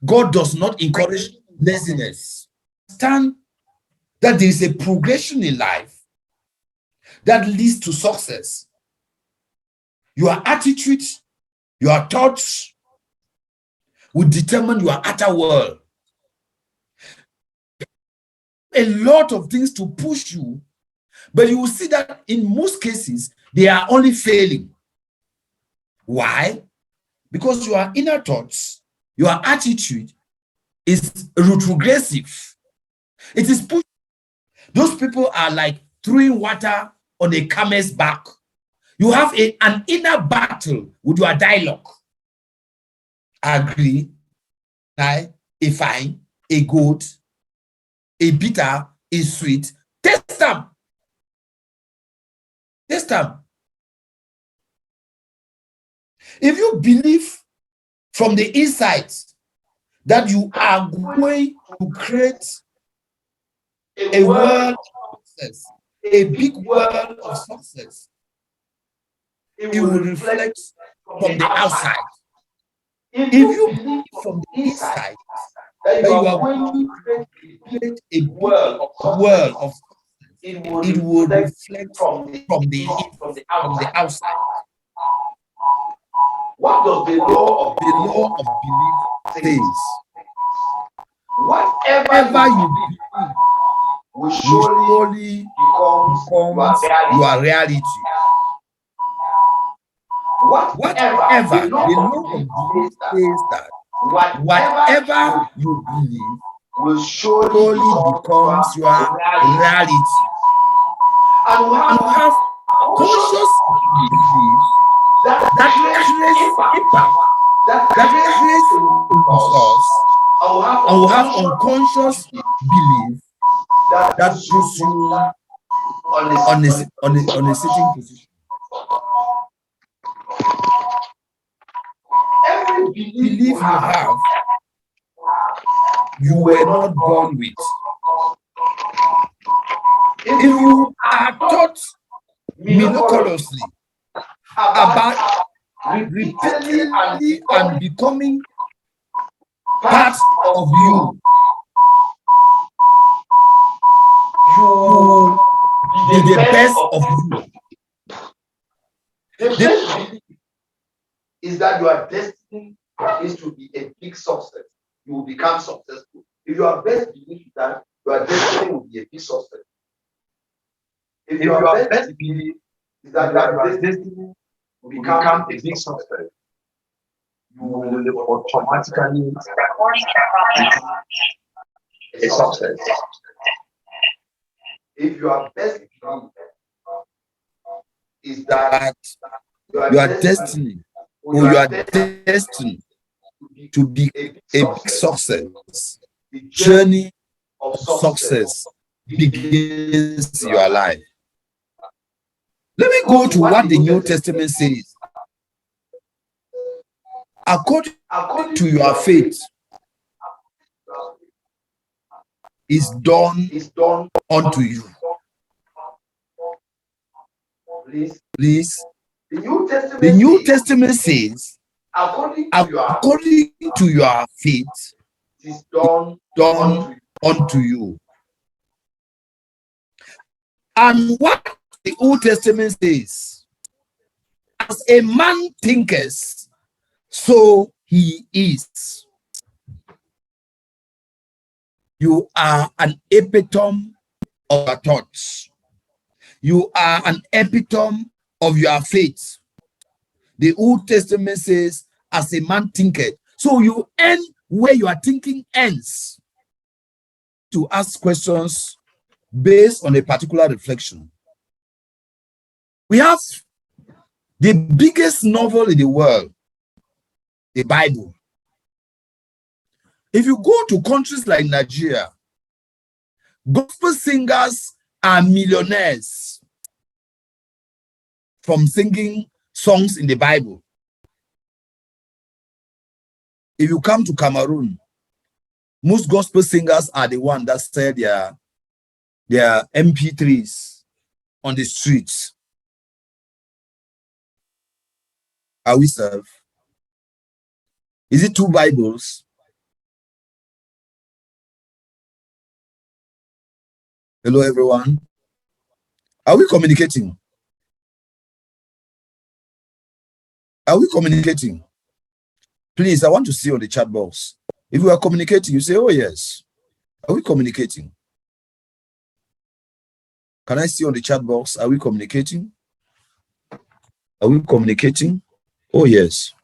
God does not encourage laziness. Understand that there is a progression in life that leads to success. Your attitude, your thoughts will determine your outer world. A lot of things to push you, but you will see that in most cases, they are only failing. Why? Because your inner thoughts, your attitude is retrogressive. It is pushing. Those people are like throwing water on a camel's back. You have an inner battle with your dialogue. Agree, a fine, a good, a bitter, a sweet. Test them. Test them. If you believe from the inside that you are going to create a world of success, a big world of success, it will reflect from the outside. If you believe from the inside that you are going to create a big world of success, it will reflect from the outside. What does the law of belief says? Whatever you believe will surely become your reality. Whatever the law of belief says that whatever you believe will surely becomes your reality. And we have conscious belief that creates impact, that creates results, and we have unconscious belief that puts you on a certain position. Every belief you have, you were not born with. If you are taught miraculously about repeatedly and becoming part of you, you be the best of you. The belief is that your destiny is to be a big success. You will become successful. If your best belief is that your destiny will be a big success. If your best belief is that your destiny will become a big success, you will automatically become a success. If your best belief is that your destiny or your destiny to be a big success, the journey of success begins in your life. Let me go to what the New Testament says. According to your faith is done unto you. Please. The New Testament says, according to your faith is done unto you. And what the Old Testament says, as a man thinketh, so he is. You are an epitome of your thoughts. You are an epitome of your faith. The Old Testament says, as a man thinketh. So you end where your thinking ends. To ask questions based on a particular reflection. We have the biggest novel in the world, the Bible. If you go to countries like Nigeria, gospel singers are millionaires from singing songs in the Bible. If you come to Cameroon, most gospel singers are the ones that sell their MP3s on the streets. Are we served? Is it 2 Bibles? Hello, everyone. Are we communicating? Are we communicating? Please, I want to see on the chat box. If we are communicating, you say, oh, yes. Are we communicating? Can I see on the chat box? Are we communicating? Are we communicating? Oh, yes.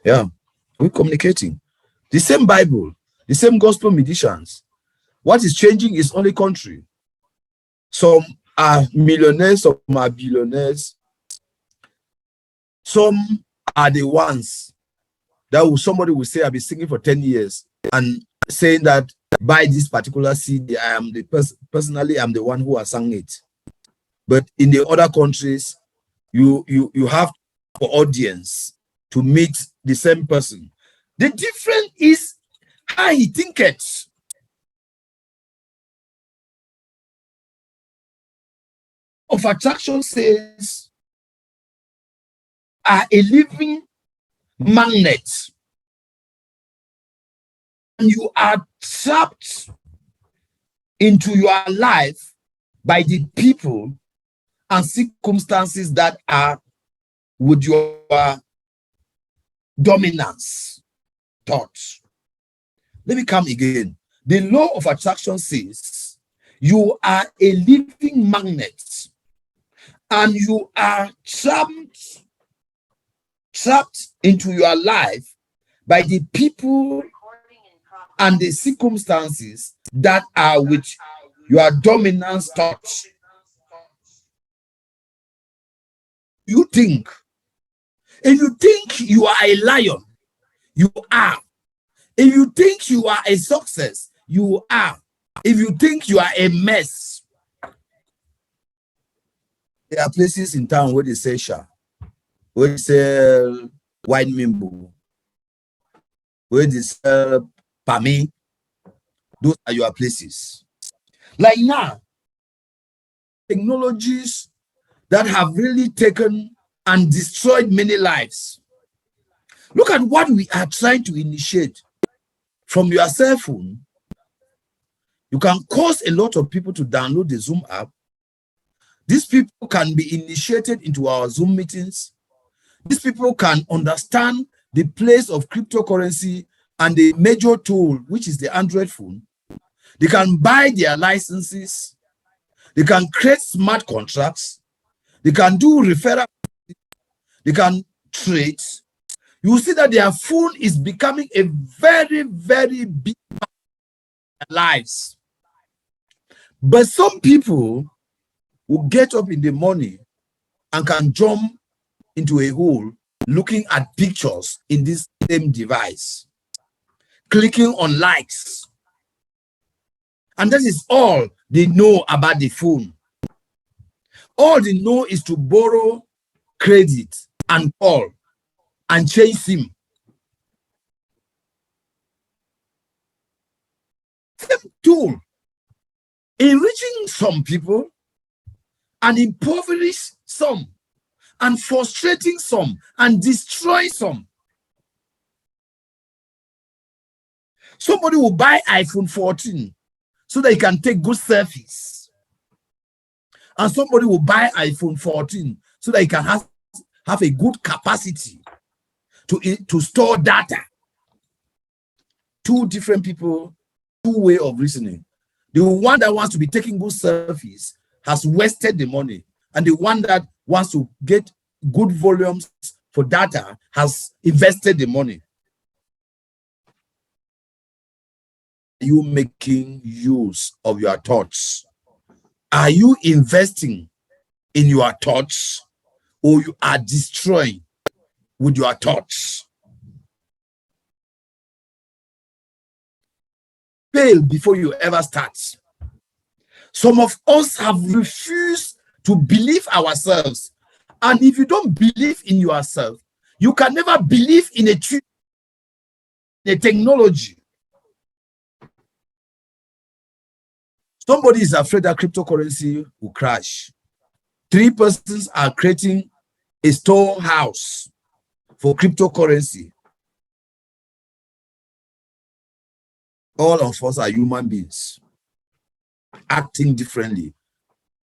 Yeah. Are we communicating? The same Bible, the same gospel musicians. What is changing is only country. Some are millionaires, some are billionaires. Some are the ones that somebody will say, I've been singing for 10 years and saying that by this particular CD, I am the personally, I'm the one who has sung it. But in the other countries, you have for audience to meet the same person. The difference is how he thinks it. Of attraction says are a living magnet, and you are trapped into your life by the people and circumstances that are with your dominance thoughts. Let me come again. The law of attraction says you are a living magnet and you are trapped into your life by the people and the circumstances that are with your dominance thoughts. You think. If you think you are a lion, you are. If you think you are a success, you are. If you think you are a mess, there are places in town where they say sha, where they sell wine mimbo, where they sell pami. Those are your places. Like now, technologies that have really taken and destroyed many lives. Look at what we are trying to initiate from your cell phone. You can cause a lot of people to download the Zoom app. These people can be initiated into our Zoom meetings. These people can understand the place of cryptocurrency and the major tool, which is the Android phone. They can buy their licenses. They can create smart contracts. They can do referral. They can trade. You see that their phone is becoming a very, very big part of their lives. But some people will get up in the morning and can jump into a hole looking at pictures in this same device, clicking on likes. And that is all they know about the phone. All they know is to borrow credit and call and chase him. Same tool, enriching some people and impoverish some, and frustrating some and destroy some. Somebody will buy iPhone 14 so that he can take good selfies. And somebody will buy iPhone 14 so that he can have a good capacity to store data. Two different people, two ways of reasoning. The one that wants to be taking good selfies has wasted the money, and the one that wants to get good volumes for data has invested the money. Are you making use of your thoughts? Are you investing in your thoughts, or you are destroying with your thoughts? Fail before you ever start. Some of us have refused to believe ourselves. And if you don't believe in yourself, you can never believe in a technology. Somebody is afraid that cryptocurrency will crash. 3 persons are creating a storehouse for cryptocurrency. All of us are human beings. acting differently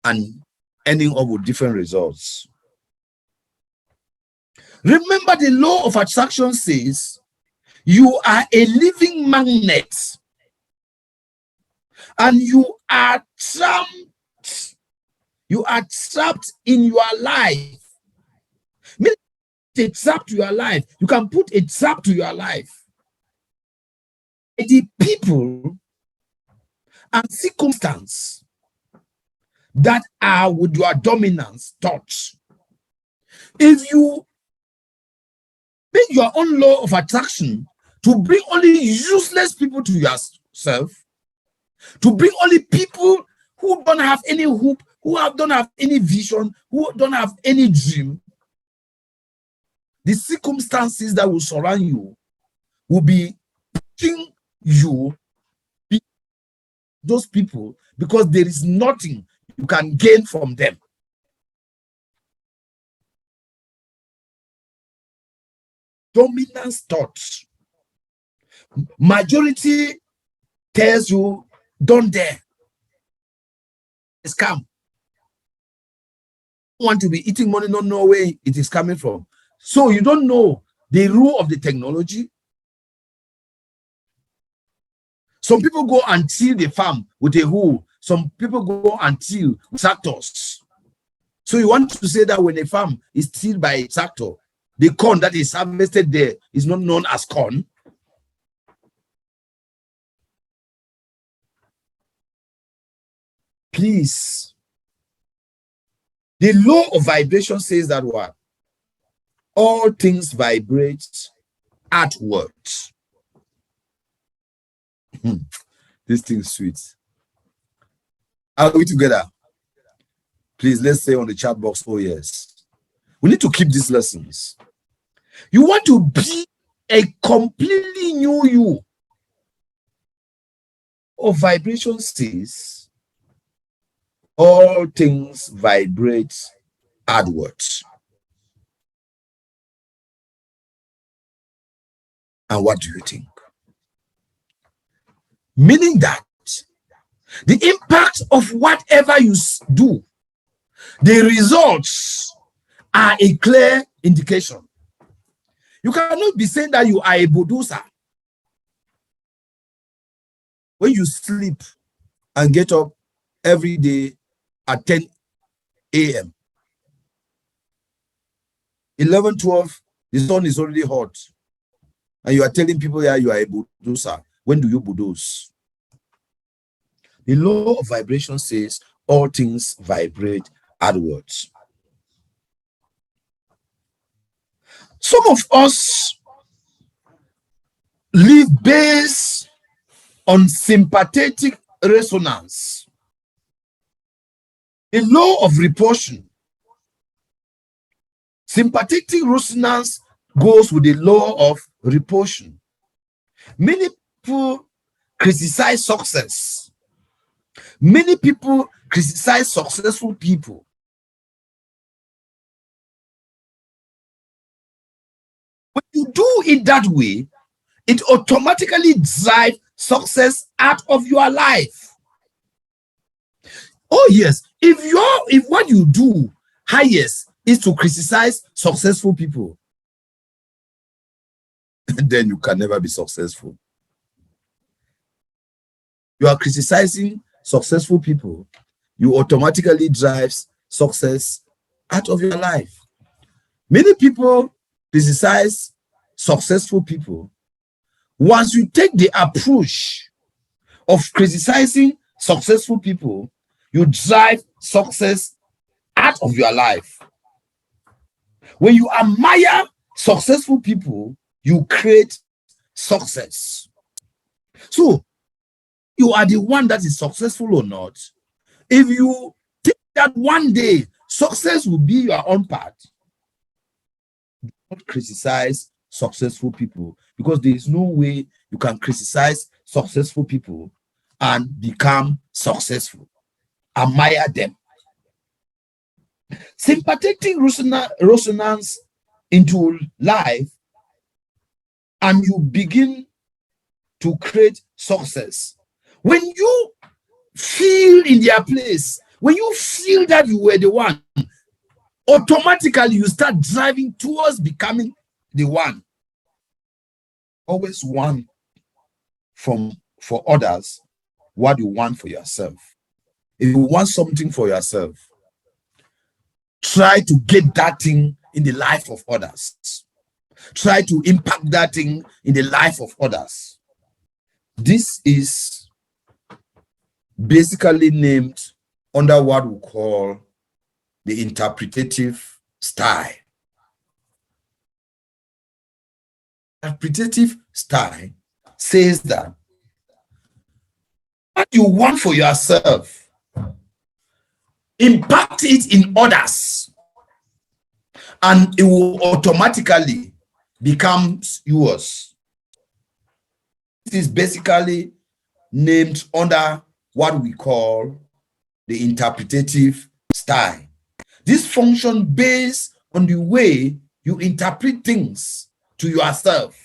and ending up with different results. Remember, the law of attraction says you are a living magnet and you are trapped. You are trapped in your life. Meaning a trap to your life. You can put a trap to your life. The people and circumstance that are with your dominance thoughts. If you make your own law of attraction to bring only useless people to yourself, to bring only people who don't have any hope, don't have any vision, who don't have any dream, the circumstances that will surround you will be pushing you, those people, because there is nothing you can gain from them. Dominance thoughts. Majority tells you, don't dare. Scam. You want to be eating money, not know where it is coming from. So you don't know the rule of the technology. Some people go and till the farm with a hoe. Some people go and till tractors. So you want to say that when a farm is tilled by a tractor, the corn that is harvested there is not known as corn. Please. The law of vibration says that what? All things vibrate outwards. This thing is sweet. Are we together? Please, let's say on the chat box, oh yes. We need to keep these lessons. You want to be a completely new you. Of vibration says all things vibrate outwards. And what do you think? Meaning that the impact of whatever you do, the results are a clear indication. You cannot be saying that you are a bulldozer when you sleep and get up every day at 10 a.m. 11, 12, the sun is already hot. And you are telling people that you are a bulldozer. When do you bulldoze? The law of vibration says all things vibrate outwards. Some of us live based on sympathetic resonance. The law of repulsion. Sympathetic resonance goes with the law of repulsion. Many people criticize success. Many people criticize successful people. When you do it that way, it automatically drives success out of your life. Oh yes, if what you do highest is to criticize successful people, then you can never be successful. You are criticizing successful people, you automatically drives success out of your life. Many people criticize successful people. Once you take the approach of criticizing successful people, you drive success out of your life. When you admire successful people, you create success. So you are the one that is successful or not. If you think that one day success will be your own part, do not criticize successful people, because there is no way you can criticize successful people and become successful. Admire them. Sympathetic resonance into life, and you begin to create success. When you feel in their place, when you feel that you were the one, automatically you start driving towards becoming the one. Always want for others what you want for yourself. If you want something for yourself, try to get that thing in the life of others. Try to impact that thing in the life of others. This is basically named under what we call the interpretative style. Interpretative style says that what you want for yourself, impact it in others, and it will automatically become yours. This is basically named under what we call the interpretative style. This function based on the way you interpret things to yourself.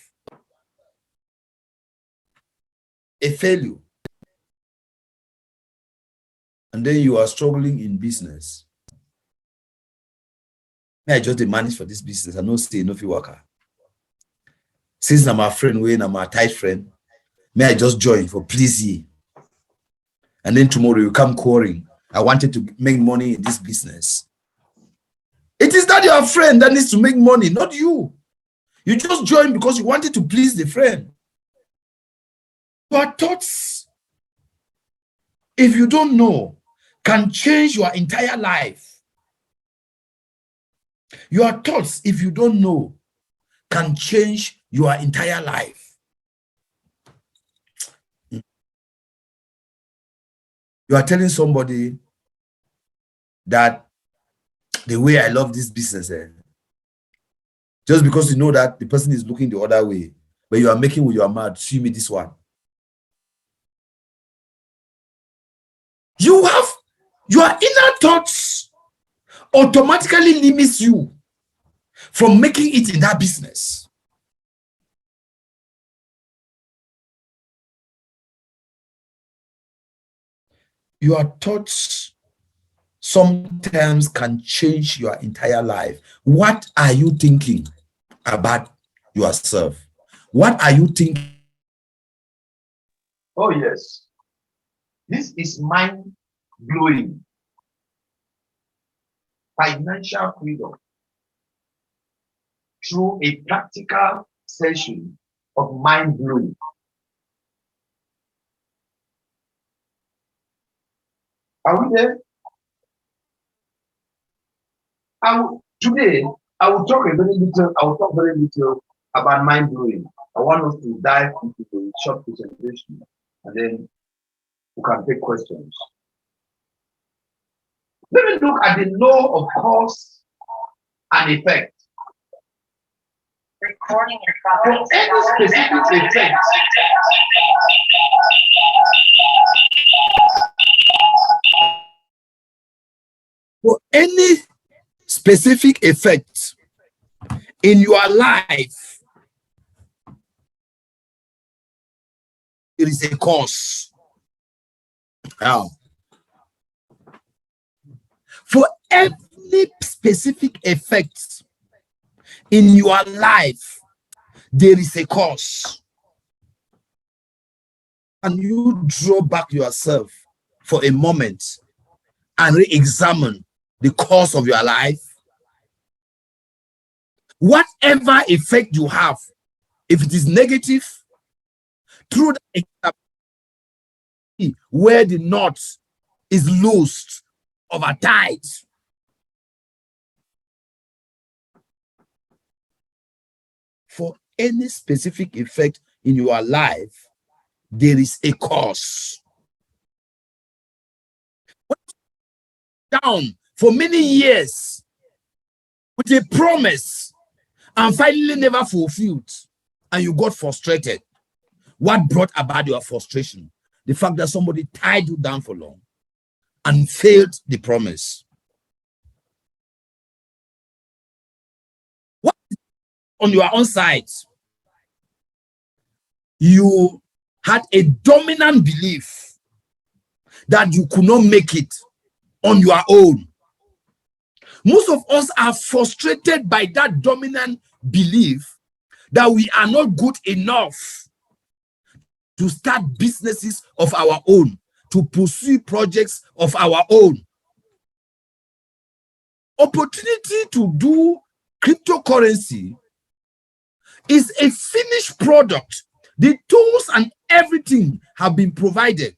A failure. And then you are struggling in business. May I just manage for this business? I know stay no worker. Since I'm a friend, when I'm a tight friend, may I just join for please ye? And then tomorrow you come quarreling. I wanted to make money in this business. It is not your friend that needs to make money, not you. You just join because you wanted to please the friend. Your thoughts, if you don't know, can change your entire life. Your thoughts, if you don't know, can change your entire life. You are telling somebody that the way I love this business, just because you know that the person is looking the other way, but you are making with your mouth, see me this one. You have your inner thoughts automatically limits you from making it in that business. Your thoughts sometimes can change your entire life. What are you thinking about yourself? What are you thinking? Oh, yes. This is mind-blowing. Financial freedom through a practical session of mind-blowing. Are we there? Today, I will talk very little about mind-blowing. I want us to dive into the short presentation, and then we can take questions. Let me look at the law of cause and effect. Recording in progress. For any specific effect, For any specific effect in your life, there is a cause. Now, for every specific effect in your life, there is a cause. And you draw back yourself for a moment and re-examine the cause of your life. Whatever effect you have, if it is negative, through that where the knot is loosed over tight, for any specific effect in your life, there is a cause. Down for many years with a promise and finally never fulfilled, and you got frustrated. What brought about your frustration? The fact that somebody tied you down for long and failed the promise. What on your own side? You had a dominant belief that you could not make it on your own. Most of us are frustrated by that dominant belief that we are not good enough to start businesses of our own, to pursue projects of our own. Opportunity to do cryptocurrency is a finished product. The tools and everything have been provided,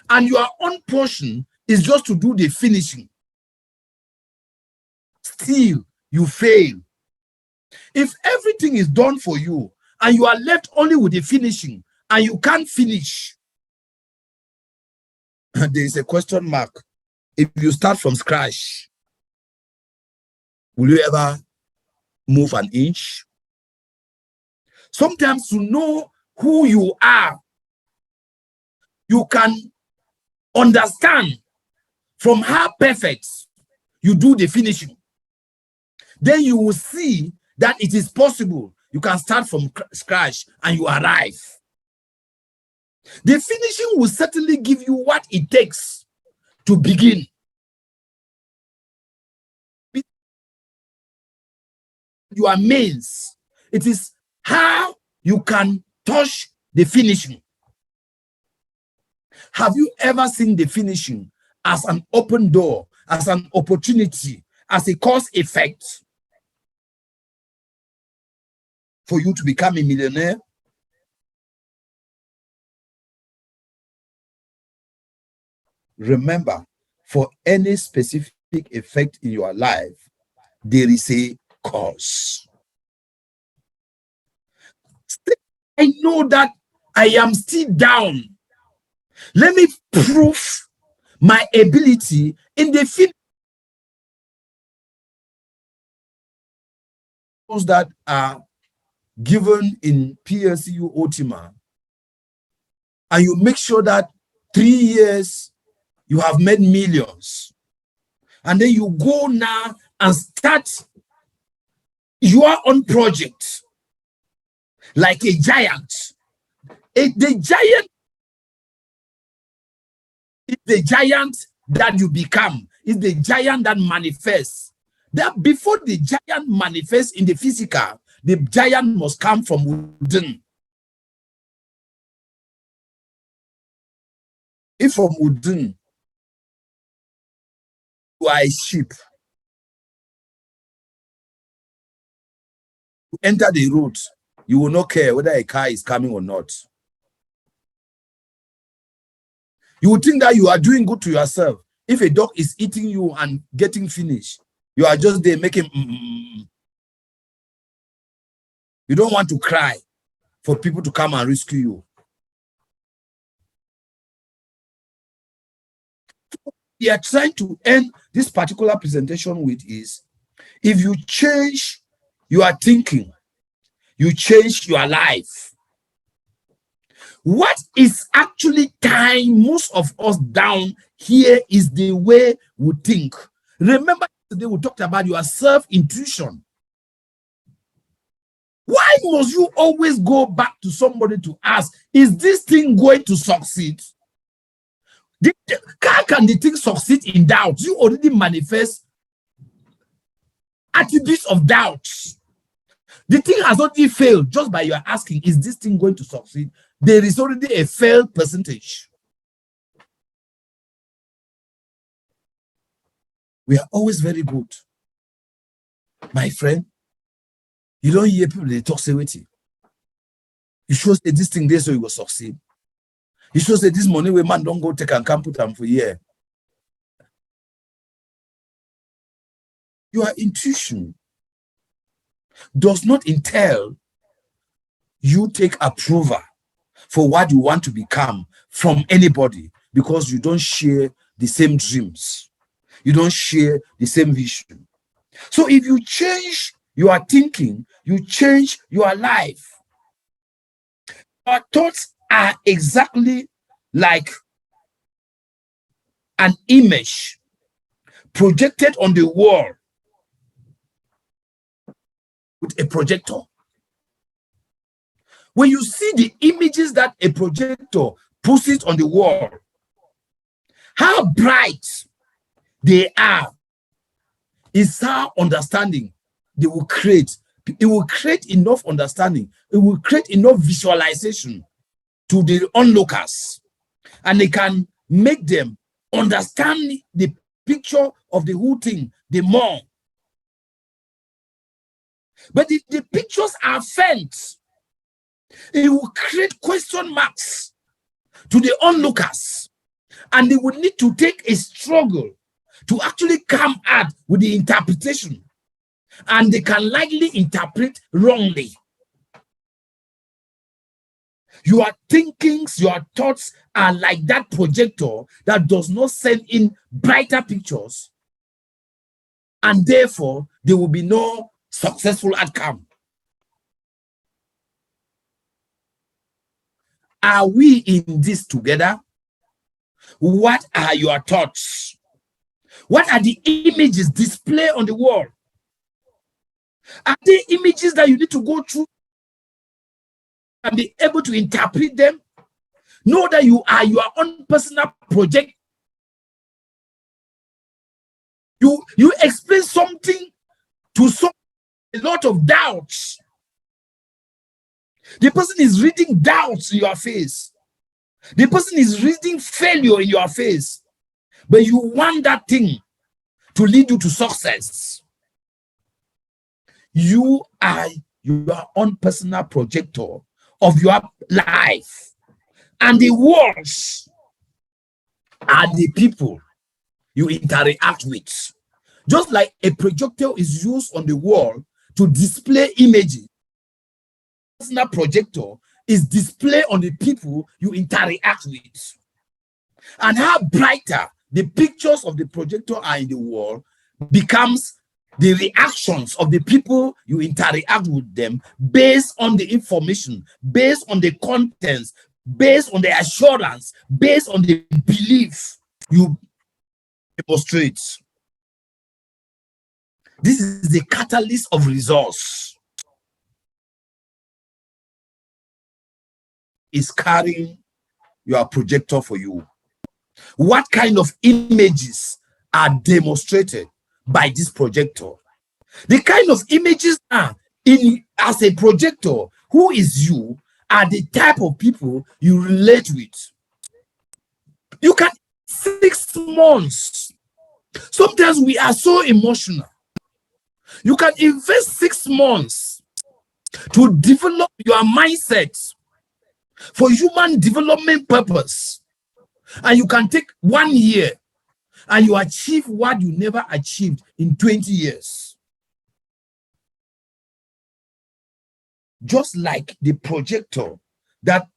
and your own portion is just to do the finishing. Still, you fail. If everything is done for you and you are left only with the finishing and you can't finish, there is a question mark. If you start from scratch, will you ever move an inch? Sometimes to know who you are, you can understand from how perfect you do the finishing. Then you will see that it is possible. You can start from scratch and you arrive. The finishing will certainly give you what it takes to begin. Your means, it is how you can touch the finishing. Have you ever seen the finishing as an open door, as an opportunity, as a cause effect for you to become a millionaire? Remember, for any specific effect in your life, there is a cause. I know that I am still down. Let me prove my ability in the field that are given in PLCU Ultima, and you make sure that 3 years you have made millions, and then you go now and start your own project like a giant. The giant is the giant that you become, is the giant that manifests. That before the giant manifests in the physical, the giant must come from within. If from within you are a sheep, you enter the road, you will not care whether a car is coming or not. You will think that you are doing good to yourself. If a dog is eating you and getting finished, you are just there making You don't want to cry for people to come and rescue you. We are trying to end this particular presentation with is, if you change your thinking, you change your life. What is actually tying most of us down here is the way we think. Remember today we talked about your self-intuition. Why must you always go back to somebody to ask, is this thing going to succeed? How can the thing succeed in doubt? You already manifest attributes of doubt. The thing has already failed just by your asking, is this thing going to succeed? There is already a failed percentage. We are always very good. My friend, you don't hear people they talk say waiting. You should say this thing there so you will succeed. You should say this money where man don't go take and come put them for a year. Your intuition does not entail you take approval for what you want to become from anybody, because you don't share the same dreams. You don't share the same vision. So if you change your thinking, you change your life. Our thoughts are exactly like an image projected on the wall with a projector. When you see the images that a projector pushes on the wall, How bright they are is how understanding they will create. It will create enough understanding. It will create enough visualization to the onlookers, and they can make them understand the picture of the whole thing the more. But the pictures are faint. It will create question marks to the onlookers, and they will need to take a struggle to actually come out with the interpretation, and they can likely interpret wrongly. Your thinkings, your thoughts are like that projector that does not send in brighter pictures, and therefore there will be no successful outcome. Are we in this together? What are your thoughts? What are the images displayed on the wall? Are they images that you need to go through and be able to interpret them? Know that you are your own personal project. You explain something to a lot of doubts. The person is reading doubts in your face. The person is reading failure in your face. But you want that thing to lead you to success. You are your own personal projector of your life. And the walls are the people you interact with. Just like a projector is used on the wall to display images, personal projector is displayed on the people you interact with. And how brighter the pictures of the projector are in the wall becomes the reactions of the people you interact with them based on the information, based on the contents, based on the assurance, based on the belief you demonstrate. This is the catalyst of resource. Is carrying your projector for you. What kind of images are demonstrated by this projector? The kind of images are in as a projector, who is you, are the type of people you relate with. You can 6 months. Sometimes we are so emotional. You can invest 6 months to develop your mindset for human development purpose, and you can take 1 year and you achieve what you never achieved in 20 years. Just like the projector that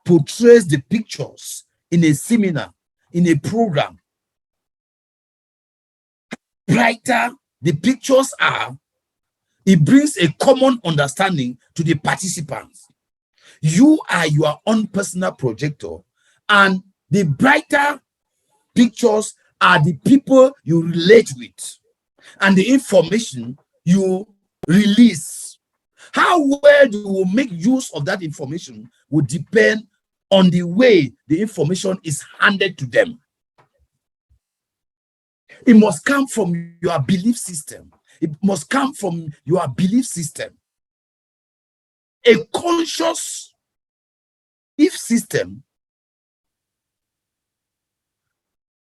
portrays the pictures in a seminar, in a program, brighter the pictures are, it brings a common understanding to the participants. You are your own personal projector, and the brighter pictures are the people you relate with and the information you release. How well you will make use of that information will depend on the way the information is handed to them. It must come from your belief system. It must come from your belief system. A conscious belief system.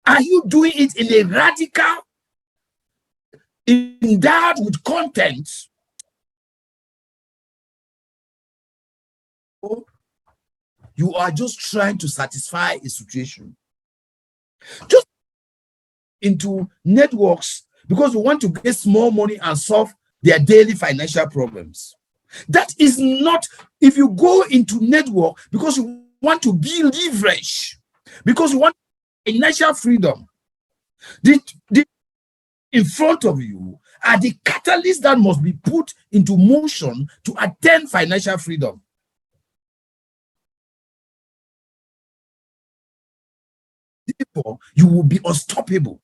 Are you doing it in a radical, endowed with content? Or you are just trying to satisfy a situation? Just into networks because you want to get small money and solve their daily financial problems. That is not, if you go into network because you want to build leverage, because you want financial freedom, the in front of you are the catalysts that must be put into motion to attain financial freedom. Therefore, you will be unstoppable.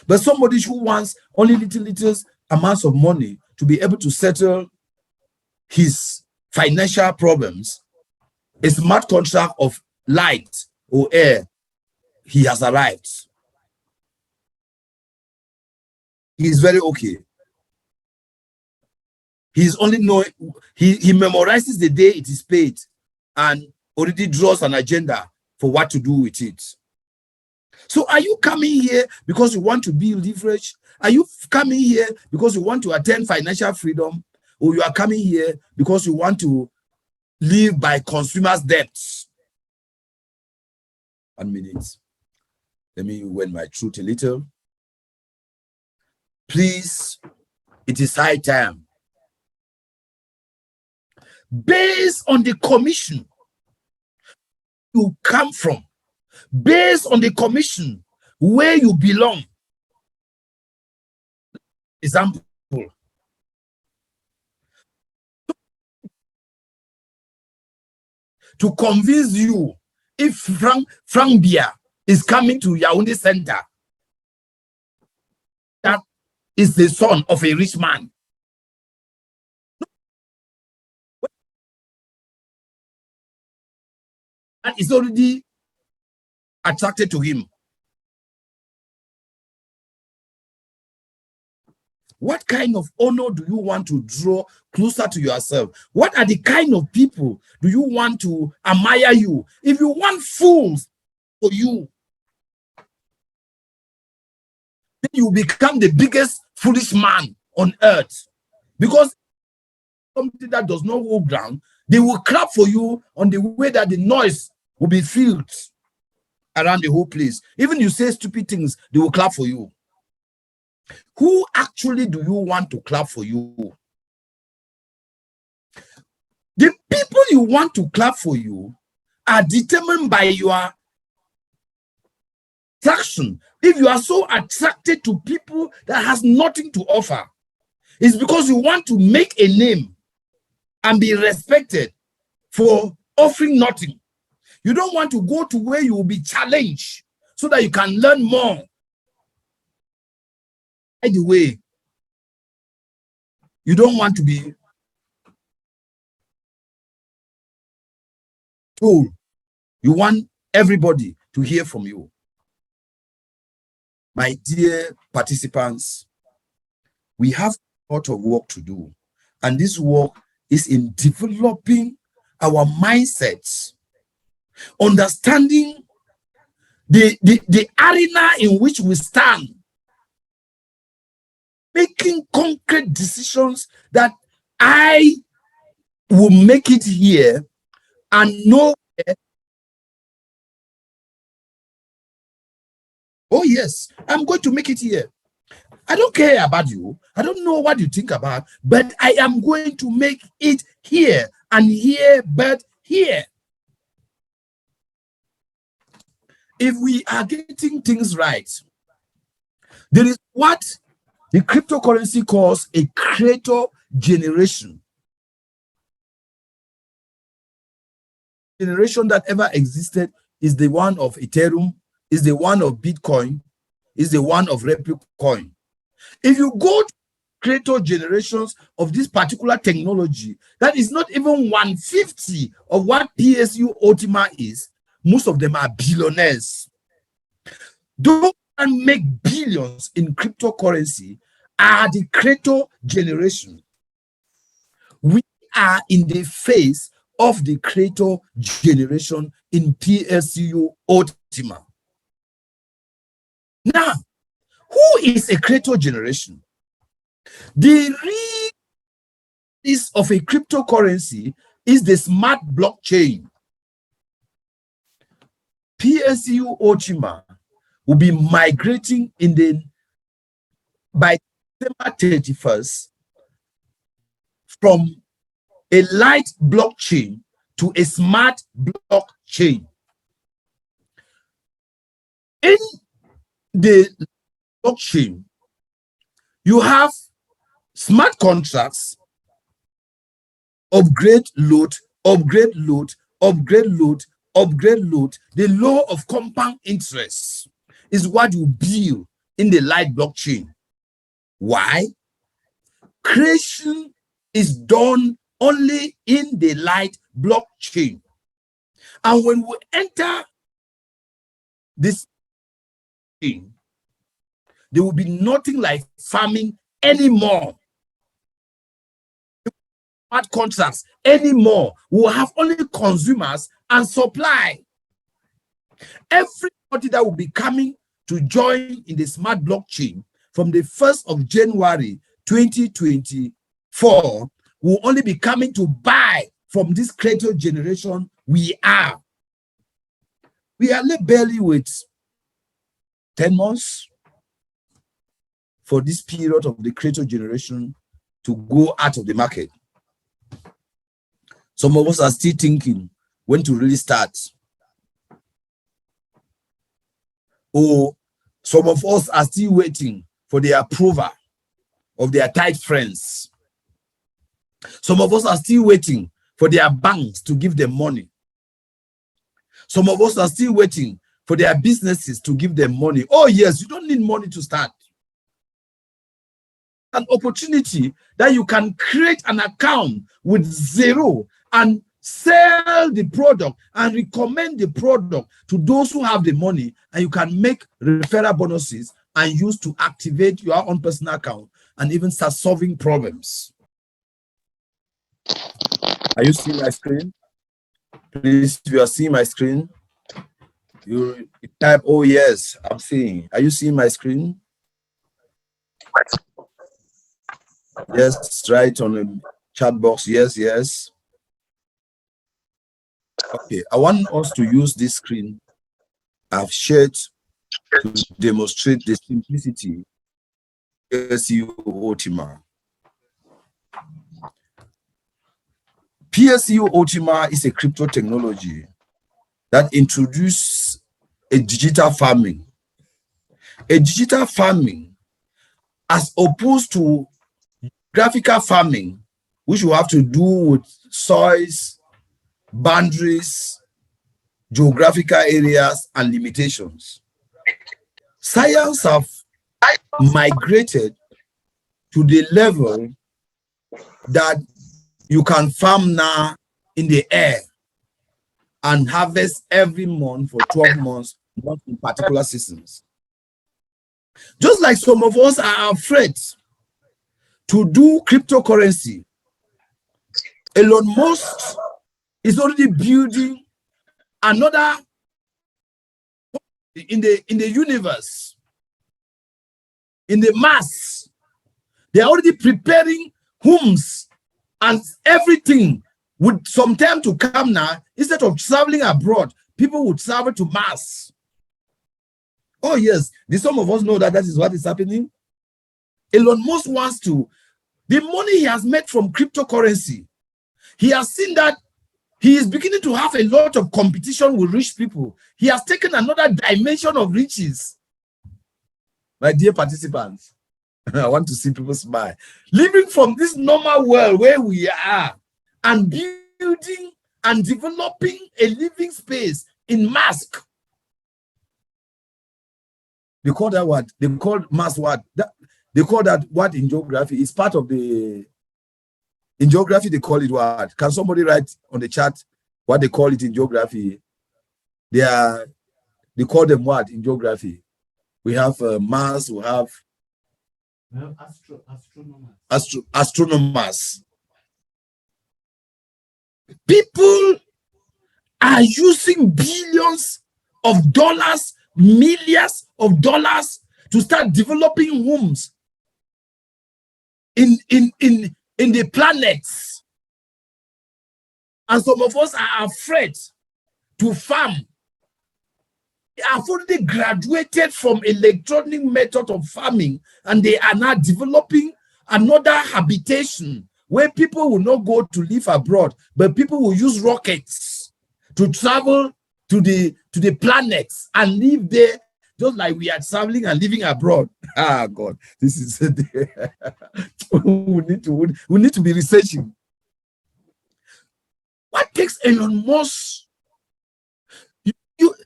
But somebody who wants only little amounts of money to be able to settle his financial problems, a smart contract of light or air he has arrived. He is very okay. He's only knowing, he memorizes the day it is paid and already draws an agenda for what to do with it. So are you coming here because you want to build leverage? Are you coming here because you want to attain financial freedom? Or you are coming here because you want to live by consumers' debts? 1 minute. Let me wet my throat a little. Please, it is high time. Based on the commission you come from, based on the commission where you belong. Example. To convince you, if Frank Bia is coming to Yaoundé Center, that is the son of a rich man. And is already attracted to him. What kind of honor do you want to draw closer to yourself? What are the kind of people do you want to admire you? If you want fools for you, then you become the biggest foolish man on earth. Because something that does not hold ground, they will clap for you on the way that the noise will be filled around the whole place. Even you say stupid things, they will clap for you. Who actually do you want to clap for you? The people you want to clap for you are determined by your attraction. If you are so attracted to people that has nothing to offer, it's because you want to make a name and be respected for offering nothing. You don't want to go to where you will be challenged so that you can learn more. By the way, you don't want to be told. You want everybody to hear from you. My dear participants, we have a lot of work to do. And this work is in developing our mindsets, understanding the arena in which we stand, making concrete decisions that I will make it here and know. Oh yes, I'm going to make it here. I don't care about you. I don't know what you think about, but I am going to make it here and here, but here. If we are getting things right, there is what the cryptocurrency calls a creator generation. Generation that ever existed is the one of Ethereum, is the one of Bitcoin, is the one of replica coin. If you go to creator generations of this particular technology, that is not even 1/50 of what PSU Ultima is, most of them are billionaires. Those that make billions in cryptocurrency are the creator generation. We are in the phase of the creator generation in PLCU Ultima. Now, who is a creator generation? The real is of a cryptocurrency is the smart blockchain. PSU Ultima will be migrating by December 31st from a light blockchain to a smart blockchain. In the blockchain, you have smart contracts, upgrade load, upgrade load, upgrade load, upgrade load. The law of compound interest is what you build in the light blockchain. Why? Creation is done only in the light blockchain. And when we enter this there will be nothing like farming anymore. Smart contracts anymore. We will have only consumers and supply. Everybody that will be coming to join in the smart blockchain from the 1st of January 2024 will only be coming to buy from this creator generation. We are barely with 10 months for this period of the creator generation to go out of the market. Some of us are still thinking when to really start. Or some of us are still waiting for the approval of their tight friends. Some of us are still waiting for their banks to give them money. Some of us are still waiting for their businesses to give them money. Oh yes, you don't need money to start. An opportunity that you can create an account with zero and sell the product and recommend the product to those who have the money, and you can make referral bonuses and use to activate your own personal account and even start solving problems. Are you seeing my screen? Please, if you are seeing my screen, you type, oh yes, I'm seeing. Are you seeing my screen? Yes, right on the chat box. Yes, yes. Okay, I want us to use this screen I've shared to demonstrate the simplicity of PLCU Ultima. PLCU Ultima is a crypto technology that introduces a digital farming. A digital farming as opposed to graphical farming, which will have to do with soils, boundaries, geographical areas, and limitations. Science have migrated to the level that you can farm now in the air and harvest every month for 12 months, not in particular seasons. Just like some of us are afraid to do cryptocurrency, Elon Musk is already building another in the universe, in the mass. They are already preparing homes and everything with some time to come now. Instead of traveling abroad, people would travel to Mars. Oh yes, some of us know that is what is happening. Elon Musk wants to, the money he has made from cryptocurrency, he has seen that he is beginning to have a lot of competition with rich people. He has taken another dimension of riches. My dear participants, I want to see people smile. Living from this normal world where we are and building and developing a living space in Mars. They call that what? They call Mars what? They call that what in geography? It's part of the, in geography they call it what? Can somebody write on the chat what they call it in geography? They call them what in geography? We have Mars, we have astronomers. People are using billions of dollars, millions of dollars to start developing homes in the planets. And some of us are afraid to farm. They have already graduated from electronic method of farming, and they are now developing another habitation where people will not go to live abroad, but people will use rockets to travel to the planets and live there, just like we are traveling and living abroad. Ah, God, this is we need to be researching. What takes Elon Musk?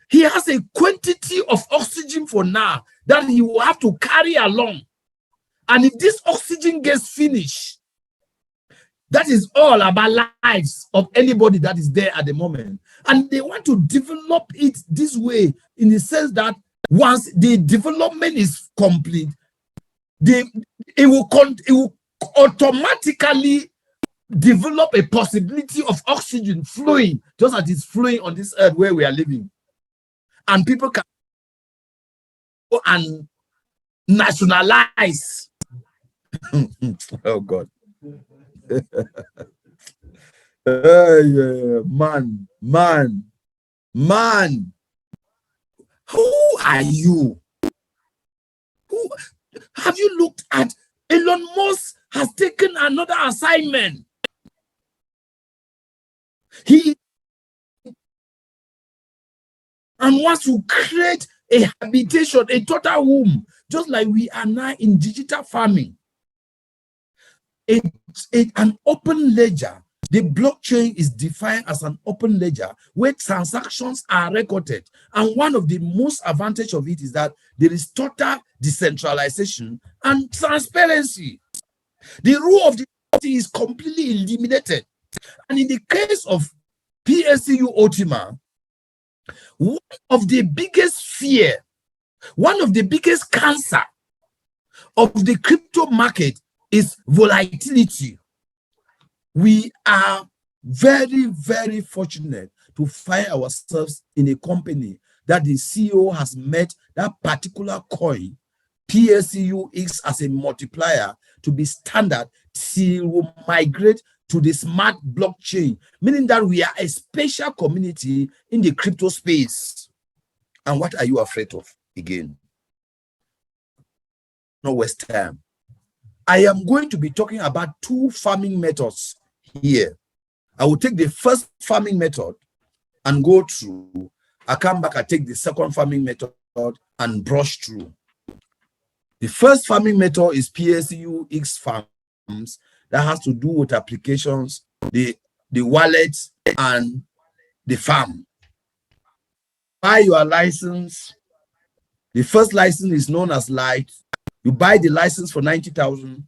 He has a quantity of oxygen for now that he will have to carry along. And if this oxygen gets finished, that is all about lives of anybody that is there at the moment. And they want to develop it this way, in the sense that Once the development is complete, it will automatically develop a possibility of oxygen flowing, just as it's flowing on this earth where we are living. And people can go and nationalize. Oh God. Man. Who are you? Who have you looked at? Elon Musk has taken another assignment. He wants to create a habitation, a total home, just like we are now in digital farming. It's an open ledger. The blockchain is defined as an open ledger where transactions are recorded. And one of the most advantage of it is that there is total decentralization and transparency. The rule of the party is completely eliminated. And in the case of PLCU Ultima, one of the biggest fear, one of the biggest cancer of the crypto market is volatility. We are very, very fortunate to find ourselves in a company that the CEO has met that particular coin, PLCUX, as a multiplier to be standard till we migrate to the smart blockchain, meaning that we are a special community in the crypto space. And what are you afraid of again? No waste time. I am going to be talking about two farming methods here. I will take the first farming method and go through. I come back, I take the second farming method and brush through. The first farming method is PLCUX farms that has to do with applications, the wallet and the farm. Buy your license. The first license is known as light. You buy the license for 90,000.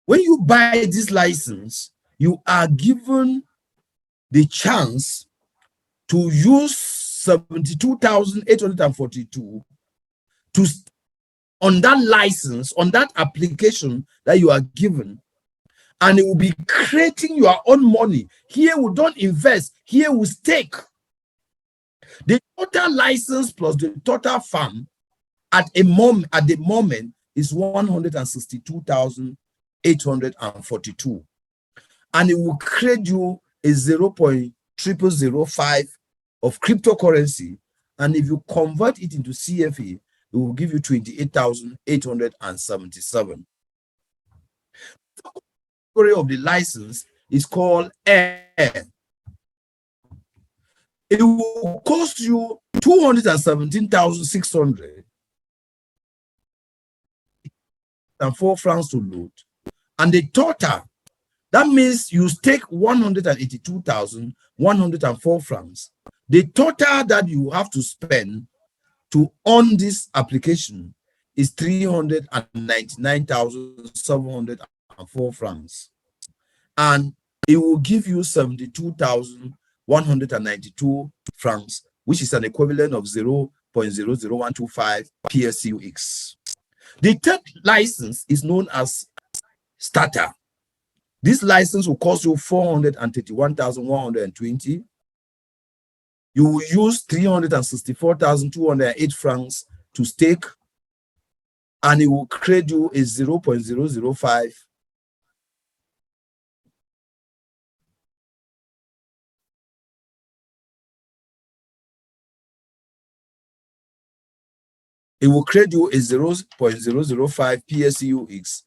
When you buy this license, you are given the chance to use 72,842 to on that license, on that application that you are given, and it will be creating your own money. Here we don't invest, here we stake. The total license plus the total farm at the moment is 162,842, and it will create you a 0.0005 of cryptocurrency, and if you convert it into CFA, it will give you 28,877. The category of the license is called air. It will cost you 217,600 and 4 francs to load, and the total, that means you stake 182,104 francs. The total that you have to spend to own this application is 399,704 francs, and it will give you 72,192 francs, which is an equivalent of 0.00125 PLCUX. The third license is known as starter. This license will cost you 431,120. You will use 364,208 francs to stake, and it will create you a 0.005. It will create you a 0.005 PLCUX,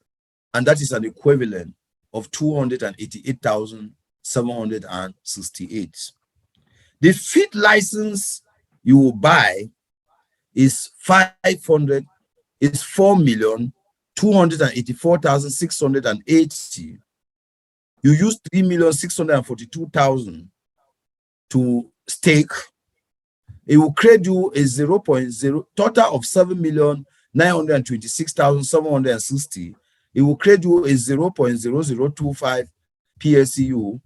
and that is an equivalent of 288,768. The fifth license you will buy is 4,284,680. You use 3,642,000 to stake. It will create you a 0.0 total of 7,926,760. It will create you a 0.0025 PLCU.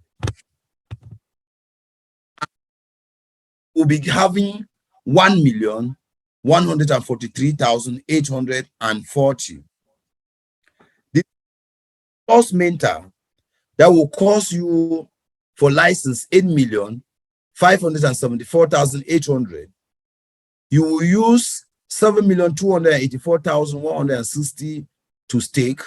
We'll be having 1,143,840. The cost mentor that will cost you for license 8,574,800. You will use 7,284,160 to stake,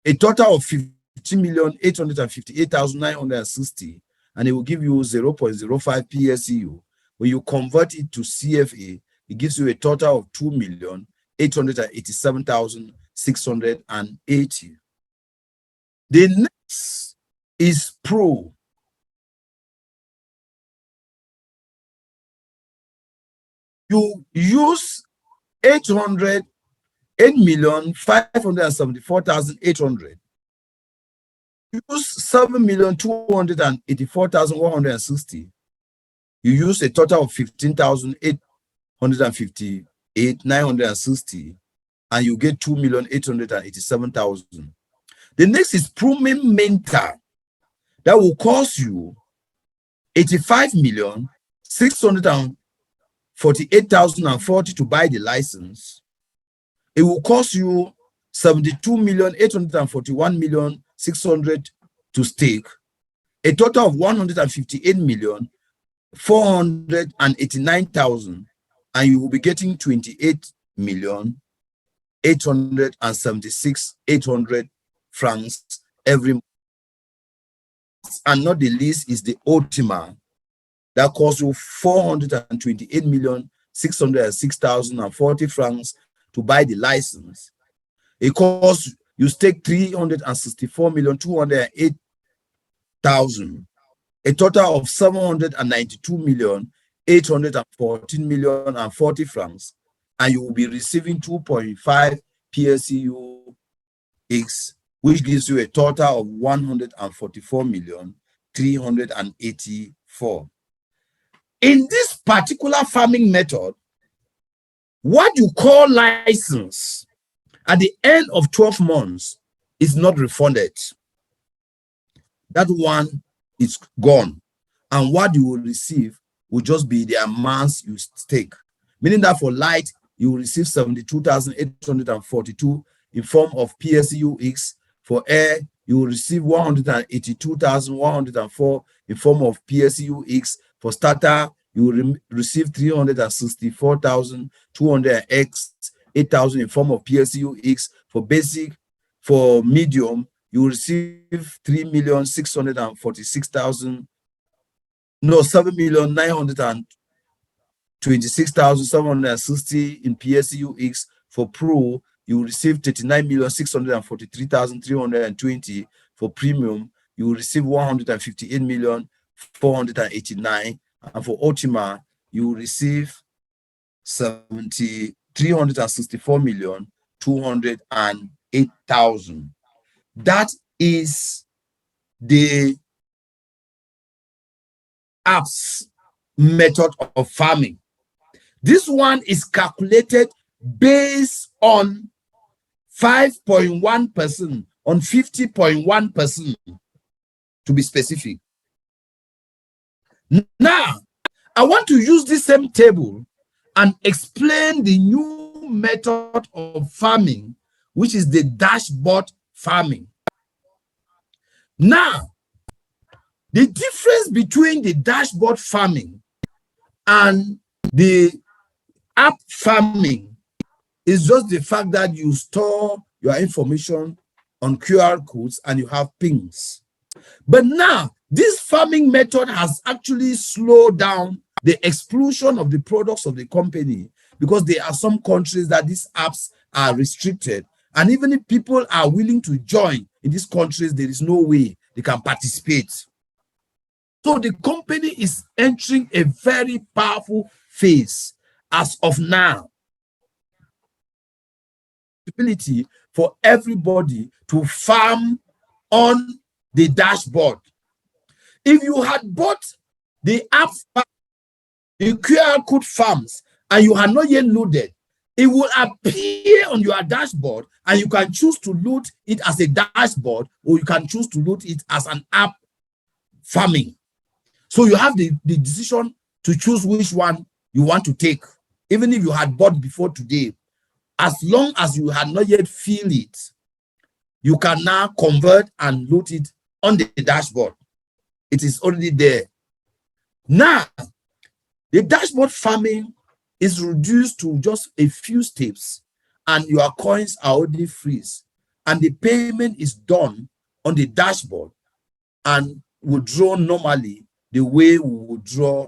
a total of 15,858,960, and it will give you 0.05 PLCU. When you convert it to CFA, it gives you a total of 2,887,680. The next is Pro. You use 8,574,800. Use 7,284,160. You use a total of 15,858,960, and you get 2,887,000. The next is Pruning Mentor. That will cost you 85,648,040 to buy the license. It will cost you 72,841,600 to stake, a total of 158,489,000, and you will be getting 28,876,800 francs every month. And not the least is the Ultima, that costs you 428,606,040 francs to buy the license. It costs you stake 364,208,000, a total of 792,814,040 francs, and you will be receiving 2.5 PLCU-X, which gives you a total of 144,384. In this particular farming method, what you call license at the end of 12 months is not refunded. That one is gone, and what you will receive will just be the amounts you stake. Meaning that for light, you will receive 72,842 in form of PLCU-X. For air, you will receive 182,104 in form of PLCU-X. For starter, you will receive 364,200X, 8,000 in form of PLCU-X. For basic, for medium, you will receive 3,646,000. No, 7,926,760 in PLCU-X. For Pro, you will receive 39,643,320. For Premium, you will receive 158,489. And for Ultima, you will receive 364,208,000. That is the apps method of farming. This one is calculated based on 5.1%, on 50.1% to be specific. Now, I want to use this same table and explain the new method of farming, which is the dashboard farming. Now, the difference between the dashboard farming and the app farming is just the fact that you store your information on QR codes and you have pings. But now, this farming method has actually slowed down the explosion of the products of the company, because there are some countries that these apps are restricted. And even if people are willing to join in these countries, there is no way they can participate. So the company is entering a very powerful phase as of now. Ability for everybody to farm on the dashboard. If you had bought the app, the QR code farms, and you had not yet loaded, it will appear on your dashboard, and you can choose to load it as a dashboard, or you can choose to load it as an app farming. So you have the decision to choose which one you want to take, even if you had bought before today, as long as you had not yet filled it, you can now convert and load it on the dashboard. It is already there. Now, the dashboard farming is reduced to just a few steps, and your coins are already freeze, and the payment is done on the dashboard and will draw normally the way we would draw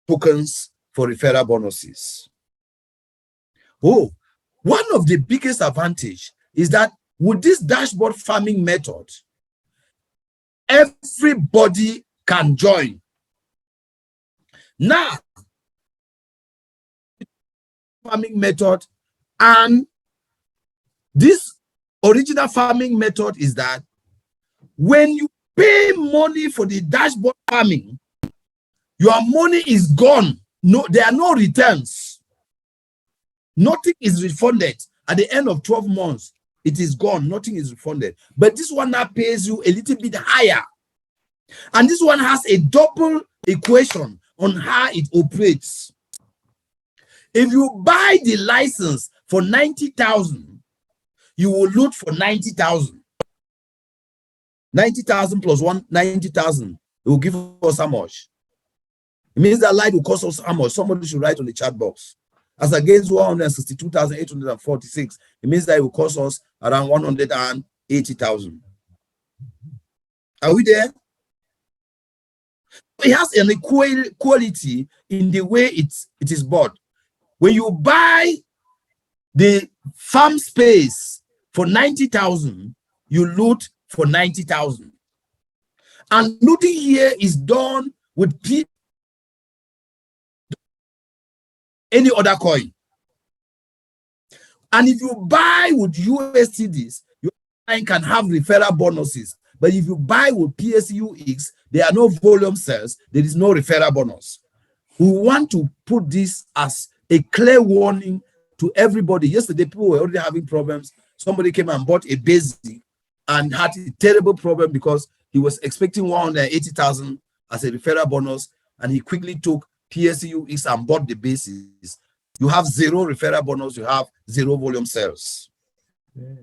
tokens for referral bonuses. Oh, one of the biggest advantage is that with this dashboard farming method, everybody can join. Now, farming method, and this original farming method is that when you pay money for the dashboard farming, your money is gone. No, there are no returns. Nothing is refunded at the end of 12 months. It is gone. Nothing is refunded. But this one now pays you a little bit higher. And this one has a double equation on how it operates. If you buy the license for 90,000, you will loot for 90,000. 90,000 plus 90,000. It will give us how much? It means that light will cost us how much? Somebody should write on the chat box. As against 162,846, it means that it will cost us around 180,000. Are we there? It has an equality in the way it is bought. When you buy the farm space for 90,000, you loot for 90,000. And looting here is done with any other coin. And if you buy with USDs, your coin can have referral bonuses. But if you buy with PLCU, there are no volume sales, there is no referral bonus. We want to put this as a clear warning to everybody. Yesterday, people were already having problems. Somebody came and bought a basic and had a terrible problem because he was expecting 180,000 as a referral bonus, and he quickly took PLCU and bought the basis. You have zero referral bonus, you have zero volume sales. Yeah.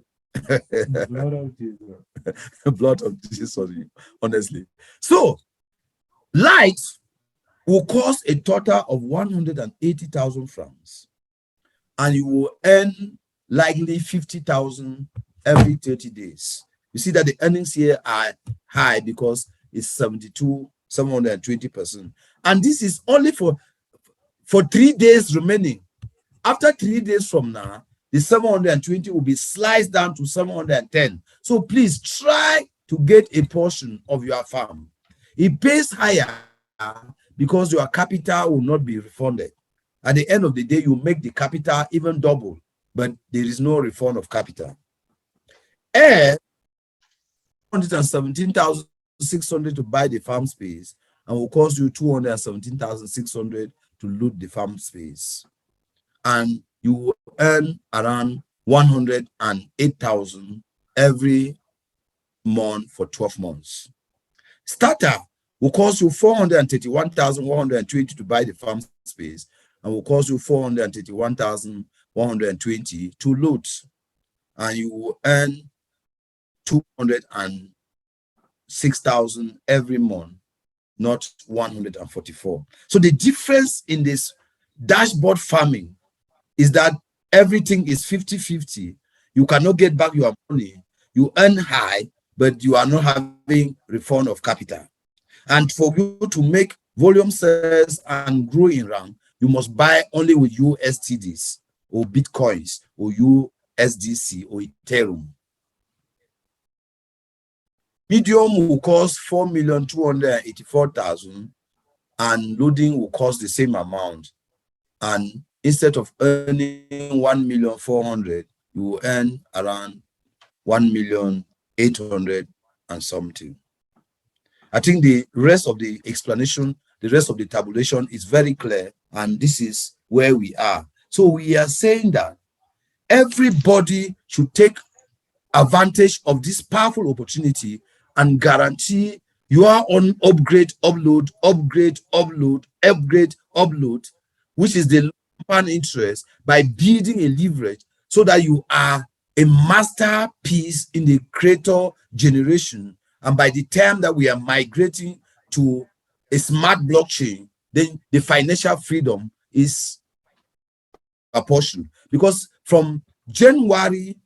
Blood of Jesus. Blood of Jesus, sorry, honestly. So, light will cost a total of 180,000 francs, and you will earn likely 50,000 every 30 days. You see that the earnings here are high because it's 720%. And this is only for 3 days remaining. After 3 days from now, the 720 will be sliced down to 710. So please try to get a portion of your farm. It pays higher because your capital will not be refunded. At the end of the day, you make the capital even double, but there is no refund of capital. And 117,600 to buy the farm space, and will cost you 217,600 to loot the farm space. And you will earn around 108,000 every month for 12 months. Starter will cost you 431,120 to buy the farm space, and will cost you 431,120 to loot. And you will earn 206,000 every month, not 144. So the difference in this dashboard farming is that everything is 50-50. You cannot get back your money. You earn high, but you are not having refund of capital. And for you to make volume sales and grow in rank, you must buy only with USDs or Bitcoins or USDC or Ethereum. Medium will cost 4,284,000, and loading will cost the same amount. And instead of earning 1,400,000, you will earn around 1,800,000 and something. I think the rest of the explanation, the rest of the tabulation is very clear, and this is where we are. So we are saying that everybody should take advantage of this powerful opportunity and guarantee You are on upgrade, upload, upgrade, upload, upgrade, upload, which is the compound interest by building a leverage so that you are a masterpiece in the creator generation. And by the time that we are migrating to a smart blockchain, then the financial freedom is a portion. Because from January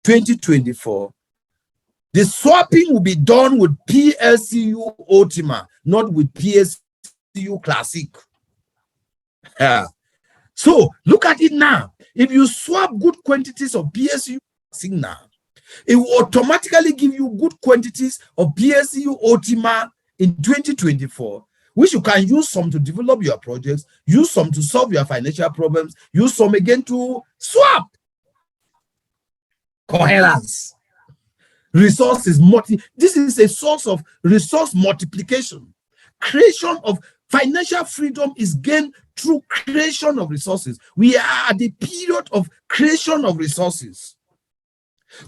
2024, the swapping will be done with PLCU Ultima, not with PLCU Classic. So look at it now. If you swap good quantities of PLCU Classic now, it will automatically give you good quantities of PLCU Ultima in 2024, which you can use some to develop your projects, use some to solve your financial problems, use some again to swap. Coherence. Resources this is a source of resource multiplication. Creation of financial freedom is gained through creation of resources. We are at the period of creation of resources,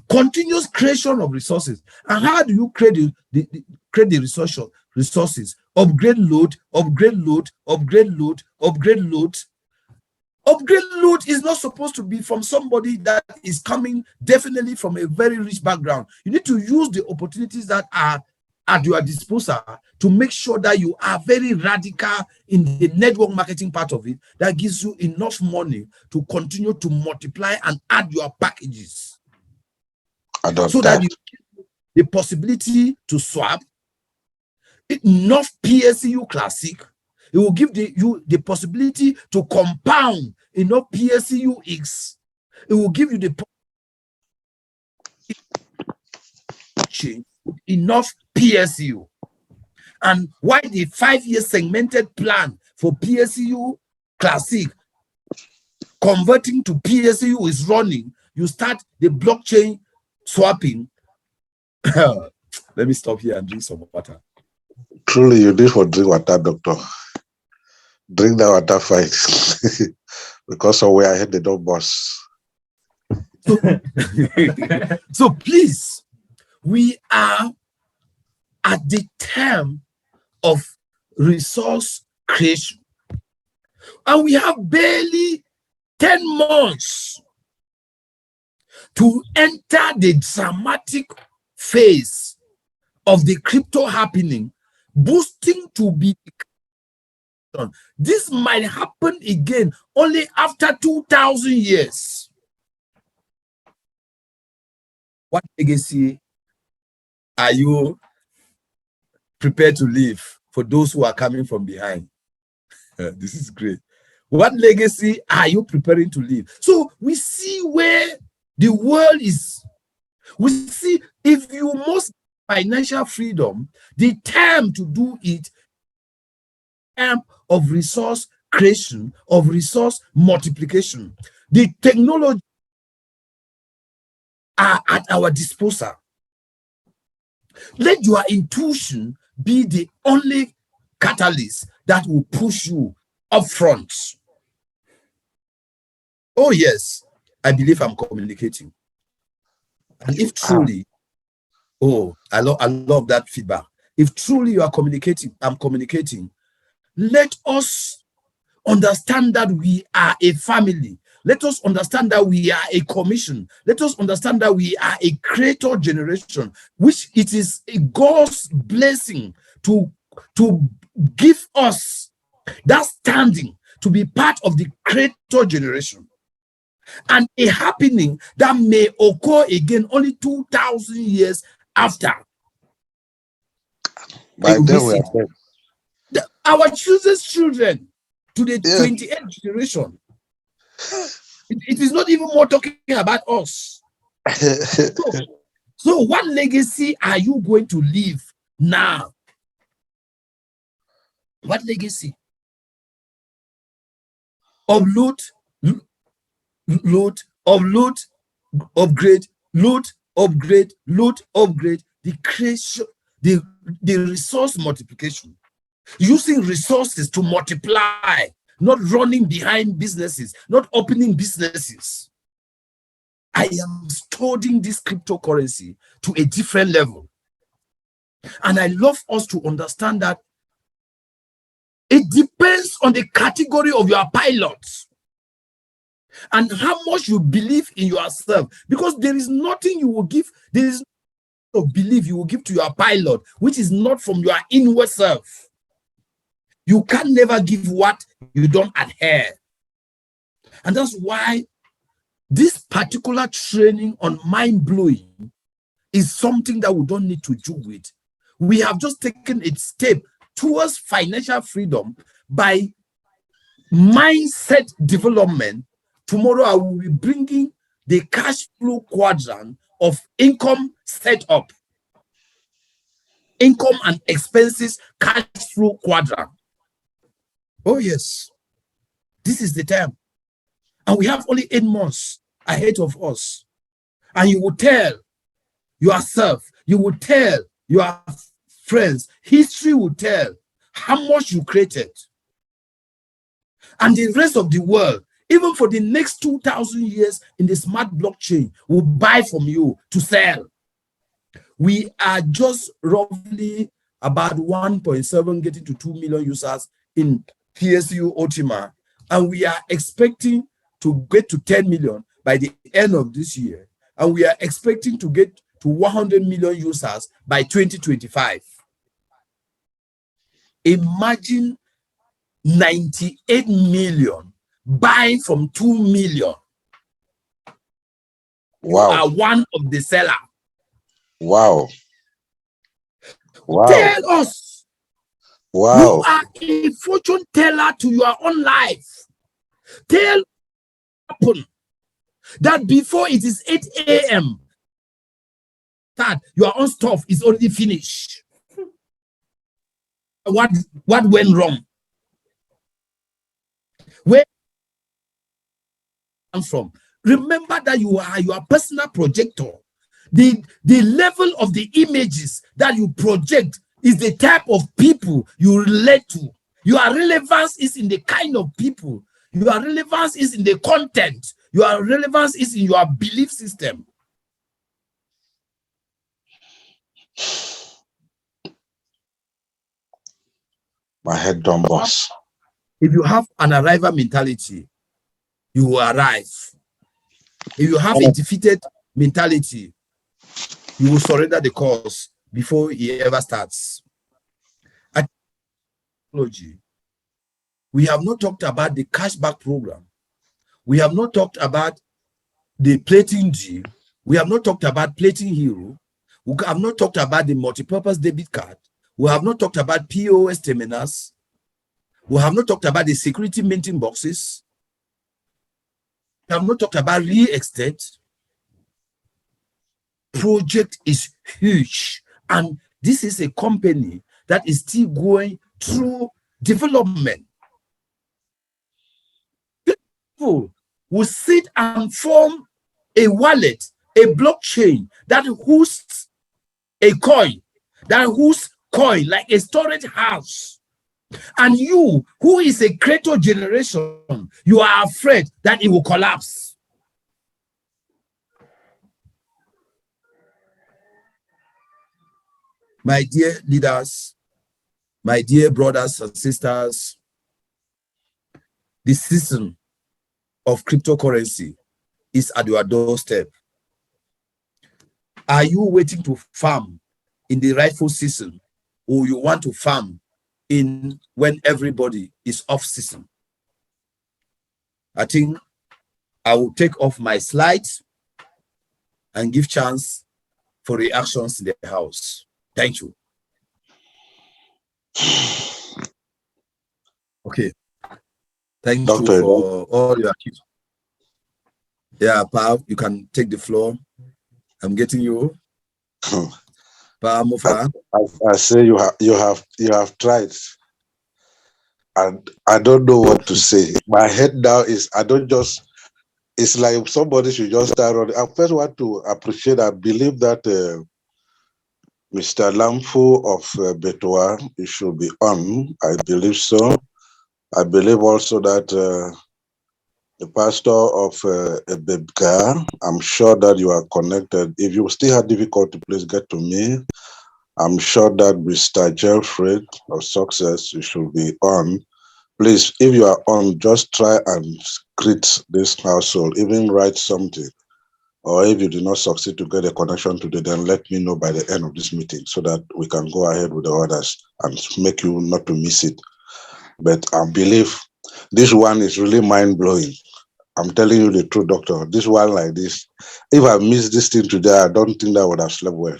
continuous creation of resources. And how do you create the resources? Upgrade load, upgrade load, upgrade load, upgrade load. Upgrade load is not supposed to be from somebody that is coming definitely from a very rich background. You need to use the opportunities that are at your disposal to make sure that you are very radical in the network marketing part of it that gives you enough money to continue to multiply and add your packages. So that you get the possibility to swap enough PLCU Classic. It will give you the possibility to compound enough PLCU X. It will give you the possibility enough PLCU. And why the 5-year segmented plan for PLCU Classic converting to PLCU is running, you start the blockchain swapping. Let me stop here and drink some water. Truly, you need for drink water, doctor. Drink the water fight. Because of where I had the dog boss. So please, we are at the time of resource creation. And we have barely 10 months to enter the dramatic phase of the crypto happening, boosting to be. This might happen again only after 2,000 years. What legacy are you prepared to leave for those who are coming from behind? This is great. What legacy are you preparing to leave? So we see where the world is. We see if you must financial freedom, the time to do it, time of resource creation, of resource multiplication. The technology are at our disposal. Let your intuition be the only catalyst that will push you up front. Oh yes, I believe I'm communicating. And if truly, oh, I love that feedback. If truly you are communicating, I'm communicating. Let us understand that we are a family. Let us understand that we are a commission. Let us understand that we are a creator generation, which it is a God's blessing to give us that standing to be part of the creator generation. And a happening that may occur again only 2,000 years after. By then we are dead. Our children's children to the 28th generation. It is not even more talking about us. So what legacy are you going to leave now? What legacy? Upload, load, upload, upgrade, load, upgrade, load, upgrade, the creation, the resource multiplication. Using resources to multiply, not running behind businesses, not opening businesses. I am studying this cryptocurrency to a different level. And I love us to understand that it depends on the category of your pilots and how much you believe in yourself, because there is nothing you will give, there is no belief you will give to your pilot which is not from your inward self. You can never give what you don't adhere. And that's why this particular training on mind blowing is something that we don't need to do with. We have just taken a step towards financial freedom by mindset development. Tomorrow I will be bringing the cash flow quadrant of income setup, income and expenses cash flow quadrant. Oh yes, this is the time. And we have only 8 months ahead of us. And you will tell yourself, you will tell your friends, history will tell how much you created. And the rest of the world, even for the next 2,000 years in the smart blockchain, will buy from you to sell. We are just roughly about 1.7 getting to 2 million users in PLCU Ultima, and we are expecting to get to 10 million by the end of this year, and we are expecting to get to 100 million users by 2025. Imagine 98 million buying from 2 million. Wow. You are one of the seller. Wow. Wow. Tell us. Wow. You are a fortune teller to your own life. Tell that before it is 8 a.m. that your own stuff is already finished. What went wrong? Where come from? Remember that you are your personal projector. The level of the images that you project is the type of people you relate to. Your relevance is in the kind of people. Your relevance is in the content. Your relevance is in your belief system. My head done boss. If you have an arrival mentality, you will arrive. If you have a defeated mentality, you will surrender the cause before it ever starts. We have not talked about the cashback program. We have not talked about the plating G. We have not talked about plating hero. We have not talked about the multi-purpose debit card. We have not talked about POS terminals. We have not talked about the security minting boxes. We have not talked about real estate. Project is huge, and this is a company that is still going through development. People will sit and form a wallet, a blockchain that hosts a coin, that hosts coin like a storage house. And you, who is a creator generation, you are afraid that it will collapse. My dear leaders, my dear brothers and sisters, the season of cryptocurrency is at your doorstep. Are you waiting to farm in the rightful season, or you want to farm in when everybody is off season? I think I will take off my slides and give chance for reactions in the house. Thank you. Okay. Thank Doctor, you for all your accused. Yeah, Pav, you can take the floor. I'm getting you. Pav Mufa. I say you have tried. And I don't know what to say. My head now is it's like somebody should just start running. I first want to appreciate and believe that Mr. Lamfu of Betoa, he should be on. I believe so. I believe also that the pastor of Bebka, I'm sure that you are connected. If you still have difficulty, please get to me. I'm sure that Mr. Jeffrey of Success, you should be on. Please, if you are on, just try and greet this household, even write something. Or if you do not succeed to get a connection today, then let me know by the end of this meeting so that we can go ahead with the others and make you not to miss it. But I believe this one is really mind-blowing. I'm telling you the truth, doctor. This one like this, if I miss this thing today, I don't think that I would have slept well.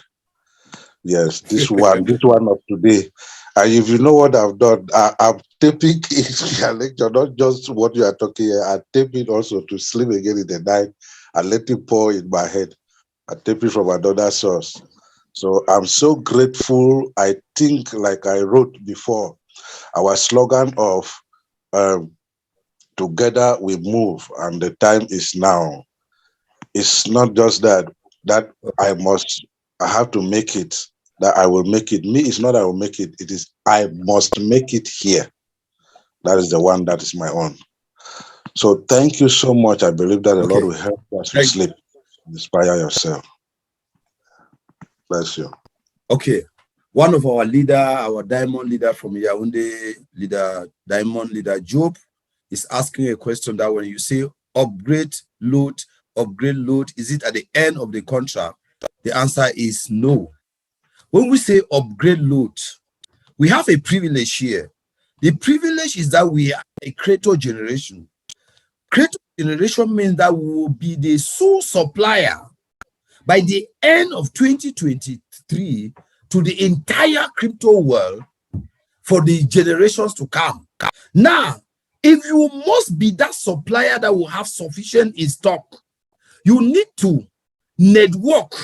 Yes, this one of today. And if you know what I've done, I'm taping it, your lecture, not just what you are talking here. I tape it also to sleep again in the night and let it pour in my head. I tape it from another source. So I'm so grateful. I think, like I wrote before, our slogan of together we move and the time is now. It's not just that I have to make it, that I will make it. Me, it's not I will make it. It is I must make it here. That is the one that is my own. So thank you so much. I believe that the Lord will help us to sleep. Inspire yourself. Bless you. Okay. One of our leader, our diamond leader from Yaoundé, diamond leader Job, is asking a question that when you say upgrade load, is it at the end of the contract? The answer is no. When we say upgrade load, we have a privilege here. The privilege is that we are a creator generation. Creator generation means that we will be the sole supplier by the end of 2023 to the entire crypto world for the generations to come. Now, if you must be that supplier that will have sufficient in stock, you need to network,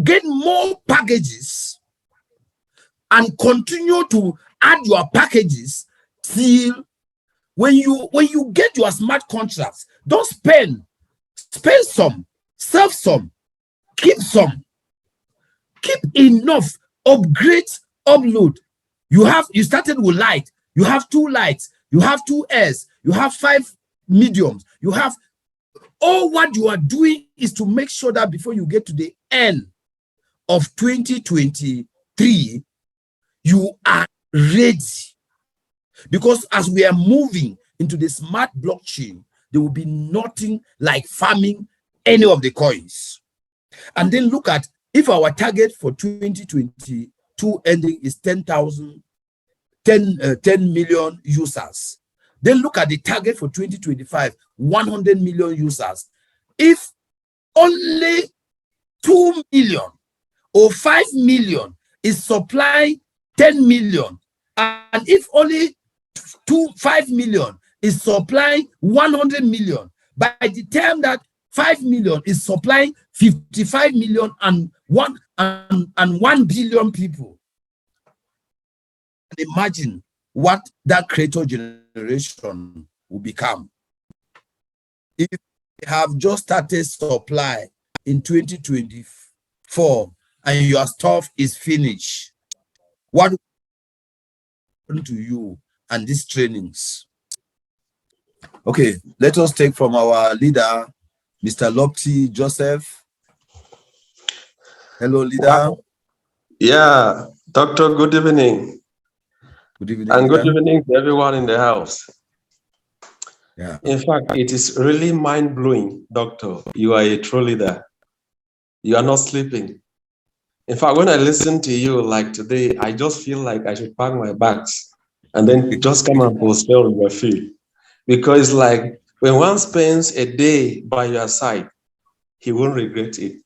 get more packages, and continue to add your packages till when you get your smart contracts, don't spend some, save some, keep some, keep enough, upgrade, upload. You started with light, you have 2 lights, you have 2 airs, you have 5 mediums, you have all. What you are doing is to make sure that before you get to the end of 2023, you are ready. Because as we are moving into the smart blockchain, there will be nothing like farming any of the coins. And then look at, if our target for 2022 ending is 10 million users, then look at the target for 2025, 100 million users. If only 2 million or 5 million is supplying 10 million, and if only 5 million is supplying 100 million, by the time that 5 million is supplying 55 million and 1 billion people, imagine what that creator generation will become. If you have just started supply in 2024 and your stuff is finished, what will happen to you and these trainings? Okay, let us take from our leader, Mr. Lopti Joseph. Hello, leader. Yeah, Doctor, good evening. Good evening, and leader. good evening to everyone in the house. Yeah. In fact, it is really mind-blowing, Doctor. You are a true leader. You are not sleeping. In fact, when I listen to you like today, I just feel like I should pack my bags and then just come and post on your feet. Because like when one spends a day by your side, he won't regret it.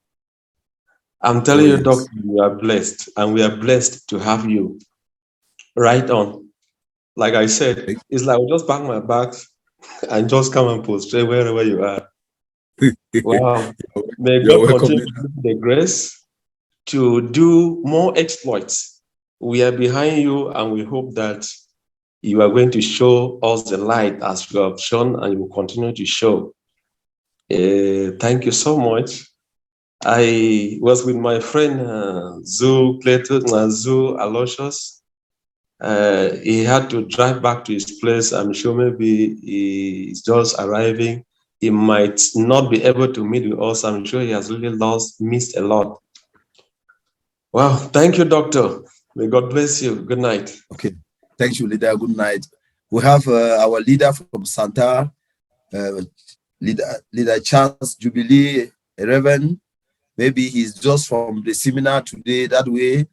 I'm telling you, Doctor, you are blessed, and we are blessed to have you. Right on. Like I said, it's like I'll just pack my bags and just come and post wherever you are. Wow. May God continue to give you the grace to do more exploits. We are behind you, and we hope that you are going to show us the light as you have shown, and you will continue to show. Thank you so much. I was with my friend Zoo Aloysius. He had to drive back to his place. I'm sure maybe he's just arriving. He might not be able to meet with us. I'm sure he has really missed a lot. Wow, thank you, Doctor. May God bless you. Good night. Okay, thank you, leader. Good night. We have our leader from Santa, leader Charles Jubilee, Reverend. Maybe he's just from the seminar today. That way,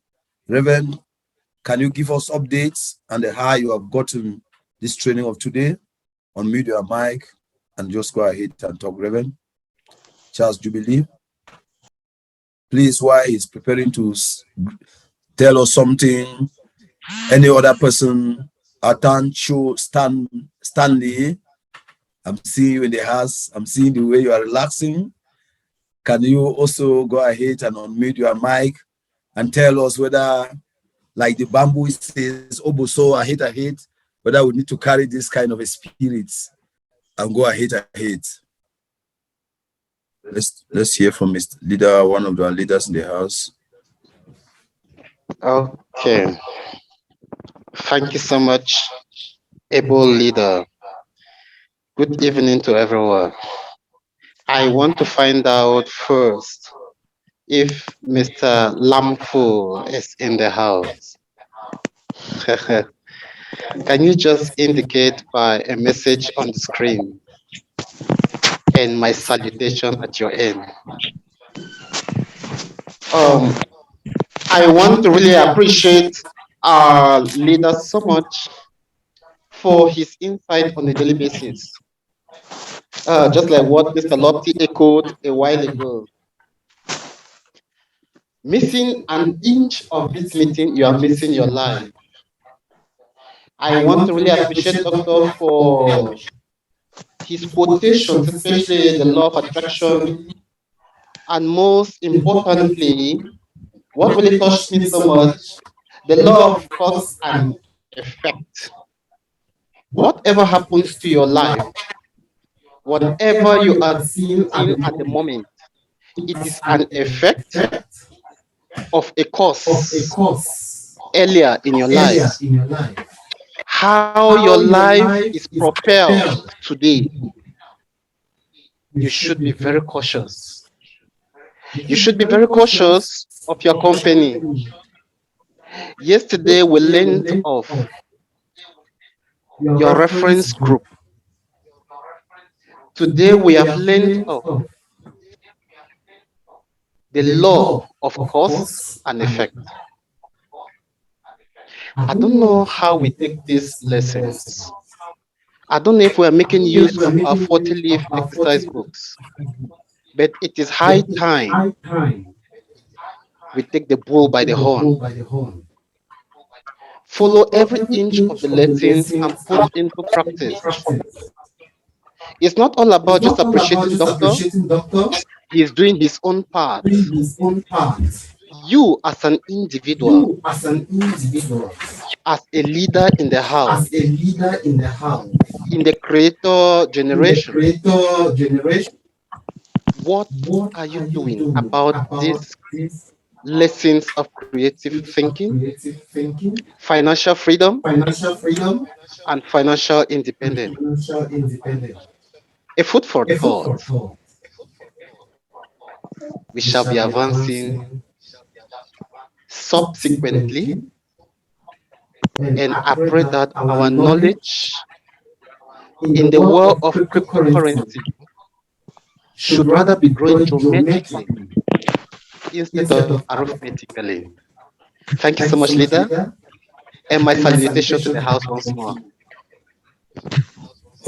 Reverend, can you give us updates on how you have gotten this training of today? Unmute your mic and just go ahead and talk, Reverend Charles Jubilee. Please, while he's preparing to tell us something, any other person, Stanley, I'm seeing you in the house. I'm seeing the way you are relaxing. Can you also go ahead and unmute your mic and tell us whether, like the bamboo says, Oboso, I hate, whether we need to carry this kind of a spirit and go ahead. Let's hear from Mr. Leader, one of our leaders in the house. Okay. Thank you so much, able leader. Good evening to everyone. I want to find out first if Mr. Lamfu is in the house. Can you just indicate by a message on the screen and my salutation at your end? I want to really appreciate our leader so much for his insight on a daily basis. Just like what Mr. Lofty echoed a while ago. Missing an inch of this meeting, you are missing your life. I want to really appreciate Doctor for his quotations, especially the law of attraction, and most importantly, what really touched me so much, the law of cause and effect. Whatever happens to your life, whatever you are seeing at the moment, it is an effect of a cause earlier in your life. How your life is propelled today, you should be very cautious. You should be very cautious of your company. Yesterday, we learned of your reference group. Today, we have learned of the law of cause and effect. I don't know how we take these lessons. I don't know if we are making use of our 40-leaf exercise books, but it is high time we take the bull by the horn. Follow every inch of the lessons and put into practice. It's not all about just appreciating Doctor. He is doing his own part. You as an individual, as a leader in the house, in the creator generation, what are you doing about these lessons of creative thinking, financial freedom, and financial independence? A food for thought. We shall be advancing subsequently, and I pray that our knowledge in the world of cryptocurrency should rather be growing geometrically instead of arithmetically. Thank you so much, leader, and my salutation to the house once more.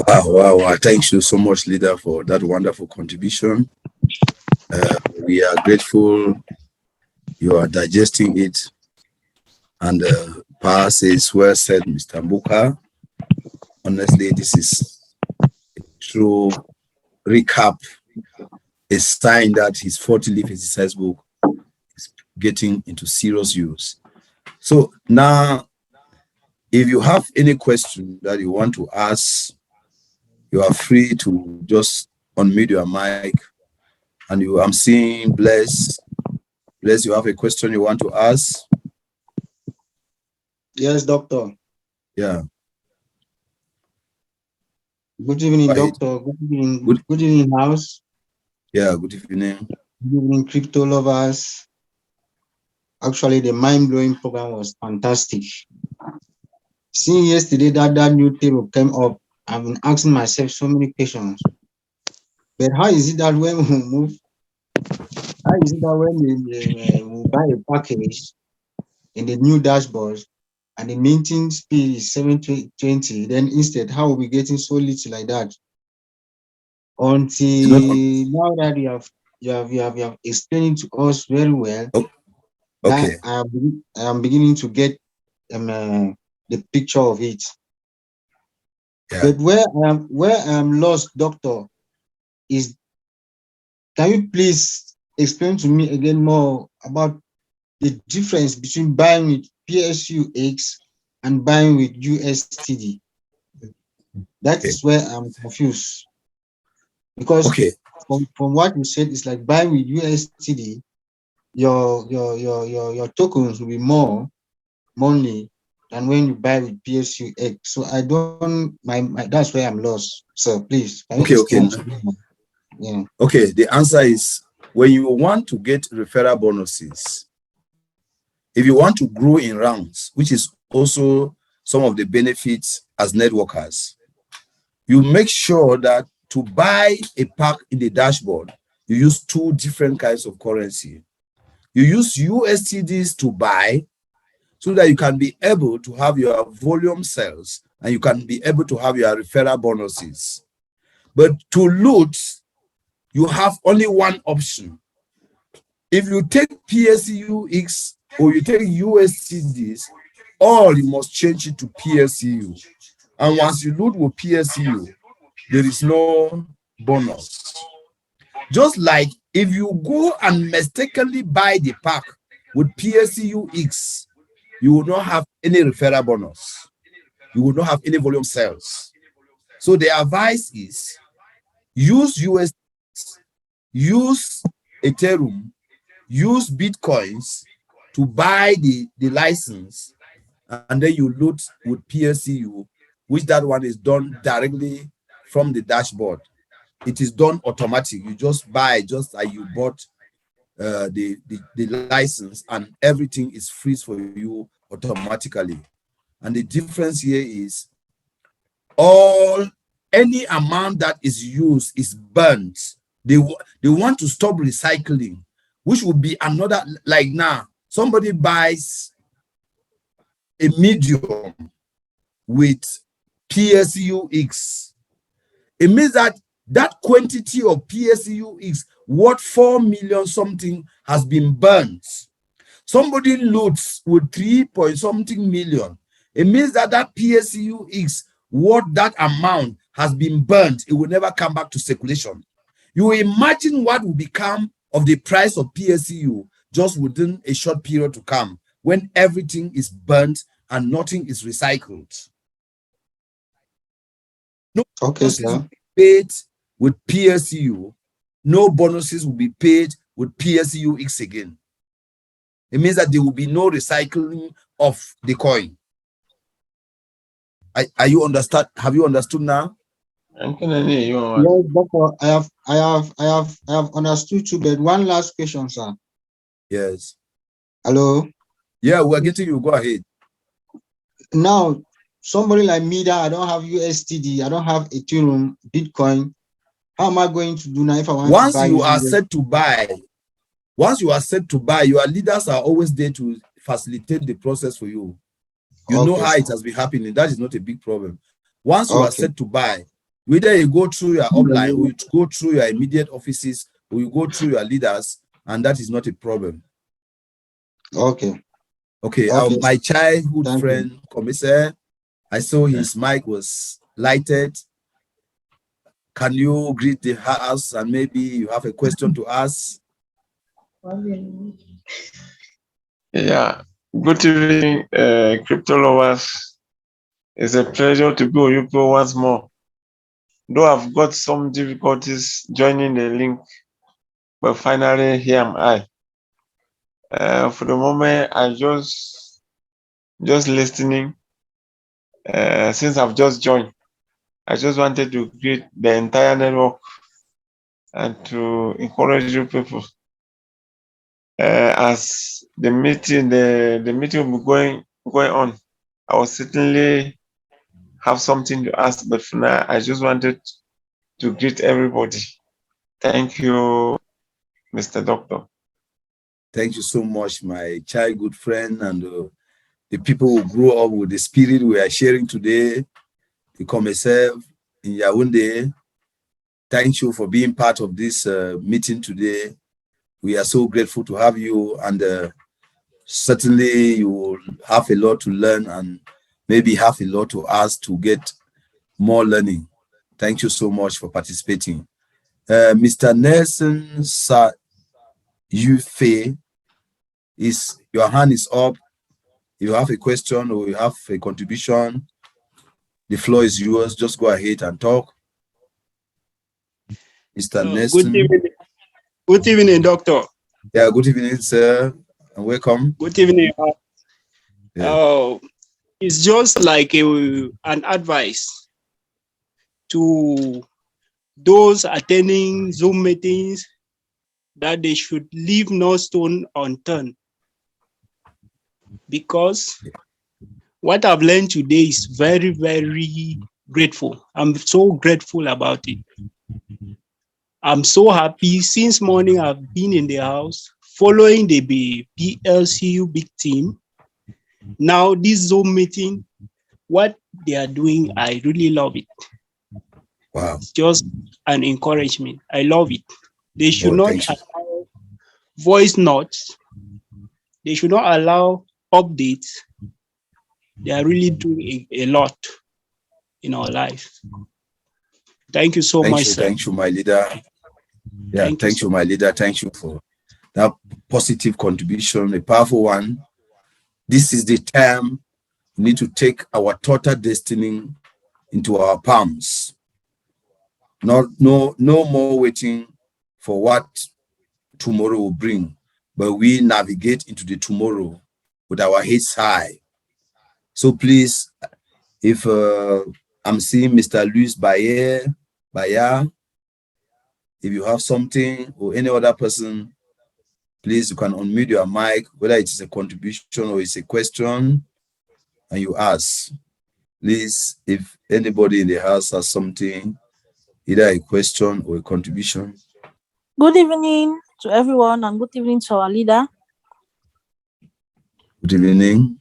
Wow. Thank you so much, leader, for that wonderful contribution. We are grateful you are digesting it. And Pa says, well said, Mr. Mbuka. Honestly, this is a true recap, a sign that his 40-leaf exercise book is getting into serious use. So now, if you have any question that you want to ask, you are free to just unmute your mic. And I'm seeing Bless. Bless, you have a question you want to ask? Yes, Doctor. Yeah. Good evening, Doctor. Good evening, house. Yeah, good evening. Good evening, crypto lovers. Actually, the mind-blowing program was fantastic. Seeing yesterday that new table came up, I've been asking myself so many questions. But how is it that when we move, how is it that when we buy a package in the new dashboard and the minting speed is 720, then instead, how are we getting so little like that? Until now that you have explained to us very well, Okay. that I am beginning to get the picture of it. Yeah. But where I am lost, doctor, is, can you please explain to me again more about the difference between buying with PSUX and buying with USTD? That Okay. is where I'm confused. Because Okay. from what you said, it's like buying with USTD, your tokens will be more money than when you buy with PSUX. So I don't, that's where I'm lost. So please, can you explain to me? Yeah. Okay, the answer is, when you want to get referral bonuses, if you want to grow in rounds, which is also some of the benefits as networkers, you make sure that to buy a pack in the dashboard, you use two different kinds of currency. You use USTDs to buy so that you can be able to have your volume sales and you can be able to have your referral bonuses. But to loot, you have only one option. If you take PLCUX or you take USTDs, all you must change it to PLCU. And once you load with PLCU, there is no bonus. Just like if you go and mistakenly buy the pack with PLCUX, you will not have any referral bonus. You will not have any volume sales. So the advice is, use US, use Ethereum, use Bitcoins to buy the license, and then you load with PLCU, which that one is done directly from the dashboard. It is done automatic. You just buy just like you bought the license, and everything is freeze for you automatically. And the difference here is any amount that is used is burnt. They want to stop recycling, which would be another, like now somebody buys a medium with PSUX. It means that quantity of PSUX worth 4 million something has been burnt. Somebody loots with 3 point something million. It means that PSUX worth that amount has been burnt. It will never come back to circulation. You imagine what will become of the price of PSU just within a short period to come, when everything is burnt and nothing is recycled. No bonuses will be paid with PSU. No bonuses will be paid with PSUX again. It means that there will be no recycling of the coin. Are you understand? Have you understood now? Yes, doctor, I have understood too, but one last question, sir. Yes. Hello? Yeah, we're getting you. Go ahead. Now, somebody like me that I don't have USTD, I don't have Ethereum, Bitcoin, how am I going to do now if I want to buy? Once you are set to buy, your leaders are always there to facilitate the process for you. You know how it has been happening. That is not a big problem. Once you are set to buy, whether you go through your upline or you go through your immediate offices or you go through your leaders, and that is not a problem. Okay. My childhood friend, Commissaire, I saw his mic was lighted. Can you greet the house and maybe you have a question to ask? Yeah. Good evening, crypto lovers. It's a pleasure to be with you once more. Though I've got some difficulties joining the link, but finally here am I. For the moment, I just listening. Since I've just joined, I just wanted to greet the entire network and to encourage you people. as the meeting will be going on, I will certainly have something to ask, but for now, I just wanted to greet everybody. Thank you, Mr. Doctor. Thank you so much, my childhood friend, and the people who grew up with the spirit we are sharing today. The Commissaire in Yaoundé. Thank you for being part of this meeting today. We are so grateful to have you, and certainly you will have a lot to learn and maybe have a lot to ask to get more learning. Thank you so much for participating. Mr. Nelson Sayufe, your hand is up. If you have a question or you have a contribution, the floor is yours. Just go ahead and talk. Mr. Nelson. Good evening, Doctor. Yeah, good evening, sir, and welcome. Good evening. It's just like an advice to those attending Zoom meetings that they should leave no stone unturned, because what I've learned today is very, very grateful. I'm so grateful about it. I'm so happy. Since morning, I've been in the house following the PLCU big team. Now this Zoom meeting, what they are doing, I really love it. Wow. It's just an encouragement. I love it. They should not allow voice notes. They should not allow updates. They are really doing a lot in our life. Thank you so much, sir. Thank you, my leader. Yeah, thank you, my leader. Thank you for that positive contribution, a powerful one. This is the time we need to take our total destiny into our palms. No more waiting for what tomorrow will bring, but we navigate into the tomorrow with our heads high. So please, if I'm seeing Mr. Luis Bayard, if you have something or any other person, please, you can unmute your mic, whether it is a contribution or it's a question, and you ask. Please, if anybody in the house has something, either a question or a contribution. Good evening to everyone, and good evening to our leader. Good evening,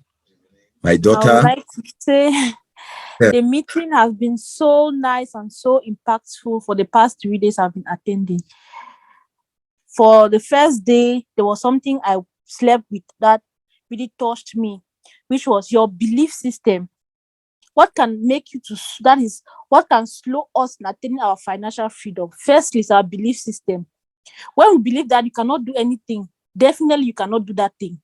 my daughter. I would like to say the meeting has been so nice and so impactful for the past 3 days I've been attending. For the first day, there was something I slept with that really touched me, which was your belief system. What can make you to, that is, what can slow us in attaining our financial freedom? Firstly, is our belief system. When we believe that you cannot do anything, definitely you cannot do that thing.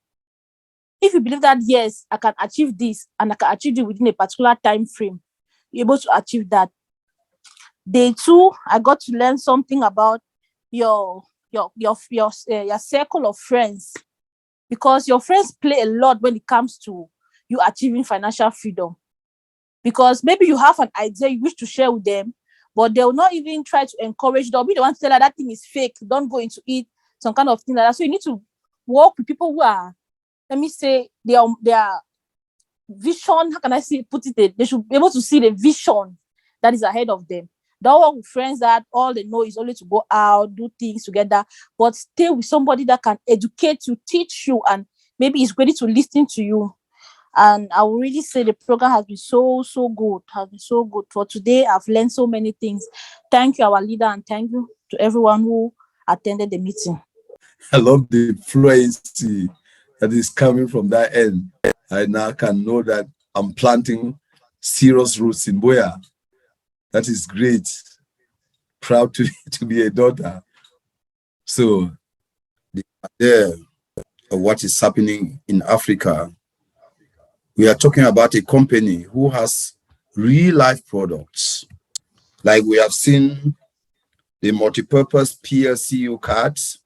If you believe that, yes, I can achieve this and I can achieve it within a particular time frame, you're able to achieve that. Day 2, I got to learn something about your circle of friends, because your friends play a lot when it comes to you achieving financial freedom. Because maybe you have an idea you wish to share with them, but they will not even try to encourage. They'll be the one to tell her that thing is fake, don't go into it, some kind of thing like that. So you need to work with people who are, let me say, their vision, how can I say, put it, they should be able to see the vision that is ahead of them. Don't work with friends that all they know is only to go out, do things together, but stay with somebody that can educate you, teach you, and maybe is ready to listen to you. And I will really say the program has been so good, has been so good. For today, I've learned so many things. Thank you, our leader, and thank you to everyone who attended the meeting. I love the fluency that is coming from that end. I now can know that I'm planting serious roots in Boya. That is great. Proud to be a daughter. So, the idea of what is happening in Africa, we are talking about a company who has real life products. Like we have seen the multi-purpose PLCU cards.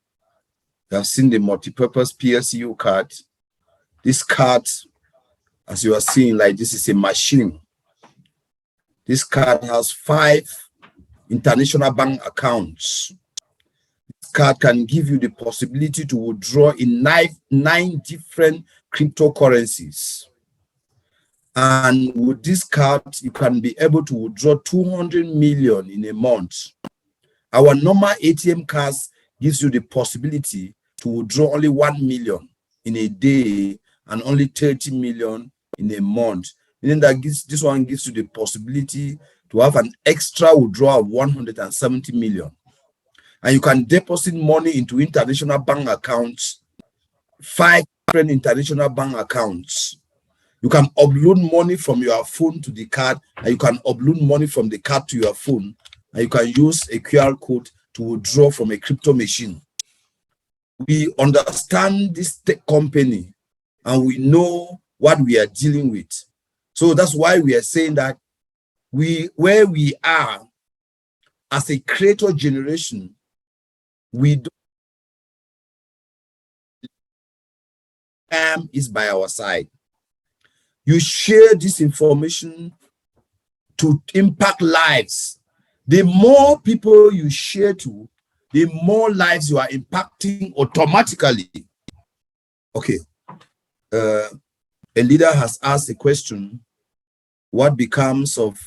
We have seen the multi-purpose PLCU card. This card, as you are seeing, like this is a machine. This card has 5 international bank accounts. This Passcode can give you the possibility to withdraw in nine different cryptocurrencies. And with this card, you can be able to withdraw 200 million in a month. Our normal ATM cards gives you the possibility to withdraw only 1 million in a day and only 30 million in a month. Meaning that this one gives you the possibility to have an extra withdrawal of 170 million. And you can deposit money into international bank accounts, 5 different international bank accounts. You can upload money from your phone to the card, and you can upload money from the card to your phone, and you can use a QR code to withdraw from a crypto machine. We understand this tech company, and we know what we are dealing with. So that's why we are saying that where we are as a creator generation, we don't is by our side. You share this information to impact lives. The more people you share to, the more lives you are impacting automatically. Okay. A leader has asked a question. What becomes of,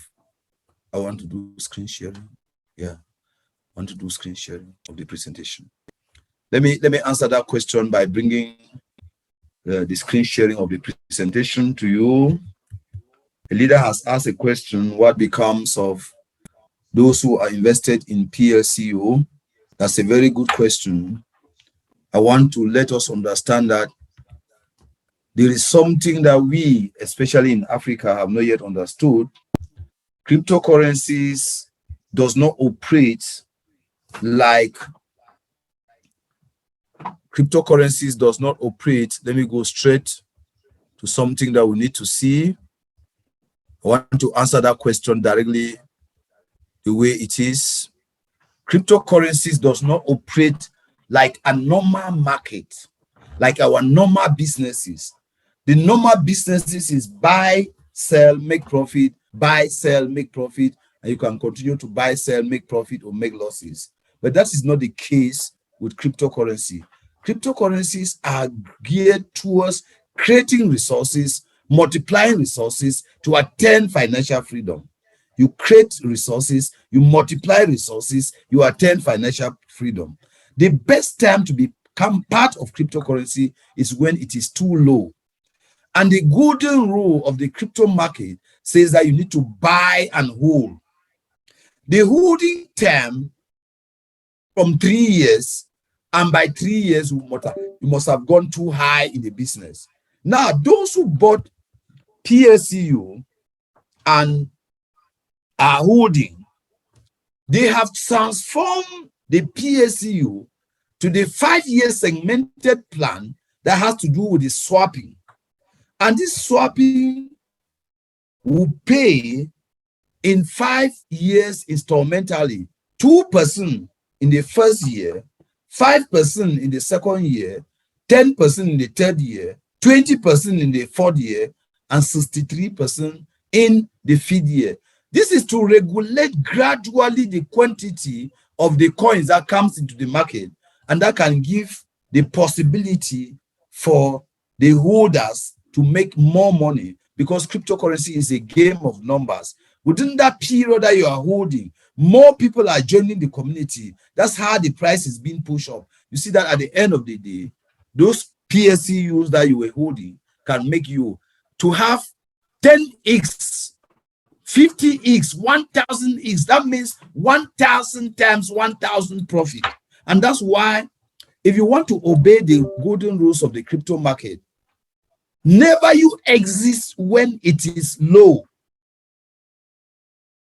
I want to do screen sharing. Yeah, I want to do screen sharing of the presentation. Let me answer that question by bringing the screen sharing of the presentation to you. A leader has asked a question, what becomes of those who are invested in PLCU? That's a very good question. I want to let us understand that there is something that we, especially in Africa, have not yet understood. Cryptocurrencies does not operate like cryptocurrencies does not operate. Let me go straight to something that we need to see. I want to answer that question directly the way it is. Cryptocurrencies does not operate like a normal market, like our normal businesses. The normal businesses is buy, sell, make profit, buy, sell, make profit, and you can continue to buy, sell, make profit, or make losses. But that is not the case with cryptocurrency. Cryptocurrencies are geared towards creating resources, multiplying resources to attain financial freedom. You create resources, you multiply resources, you attain financial freedom. The best time to become part of cryptocurrency is when it is too low. And the golden rule of the crypto market says that you need to buy and hold. The holding term from 3 years, and by 3 years, you must have gone too high in the business. Now, those who bought PLCU and are holding, they have transformed the PLCU to the 5-year segmented plan that has to do with the swapping. And this swapping will pay in 5 years instrumentally, 2% in the first year, 5% in the second year, 10% in the third year, 20% in the fourth year, and 63% in the fifth year. This is to regulate gradually the quantity of the coins that comes into the market, and that can give the possibility for the holders to make more money, because cryptocurrency is a game of numbers. Within that period that you are holding, more people are joining the community. That's how the price is being pushed up. You see that at the end of the day, those PLCUs that you were holding can make you to have 10x, 50x, 1000x. That means 1000 times 1000 profit. And that's why, if you want to obey the golden rules of the crypto market, never you exist when it is low.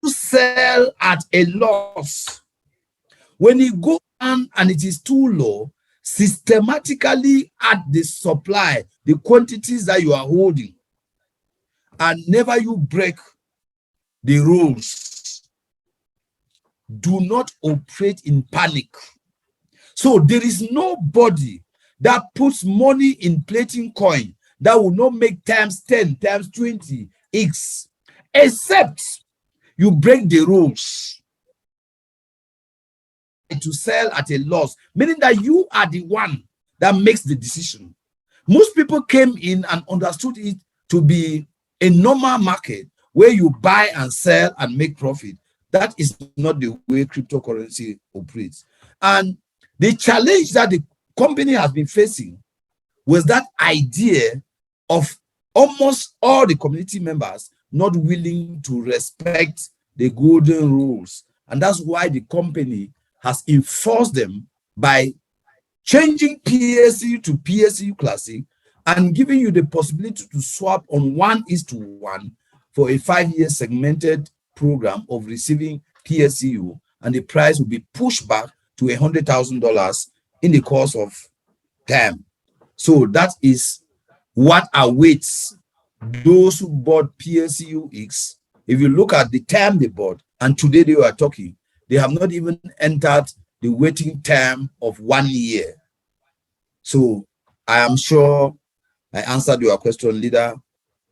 You sell at a loss. When you go on and it is too low, systematically add the supply, the quantities that you are holding, and never you break the rules. Do not operate in panic. So there is nobody that puts money in plating coin that will not make times 10, times 20x, except you break the rules. to sell at a loss, meaning that you are the one that makes the decision. Most people came in and understood it to be a normal market where you buy and sell and make profit. That is not the way cryptocurrency operates. And the challenge that the company has been facing was that idea of almost all the community members not willing to respect the golden rules. And that's why the company has enforced them by changing PLCU to PLCU Classic and giving you the possibility to swap on 1:1 for a 5-year segmented program of receiving PLCU, and the price will be pushed back to $100,000 in the course of time. So that is what awaits those who bought PLCUX. If you look at the time they bought, and today they are talking, they have not even entered the waiting time of 1 year. So I am sure I answered your question, leader.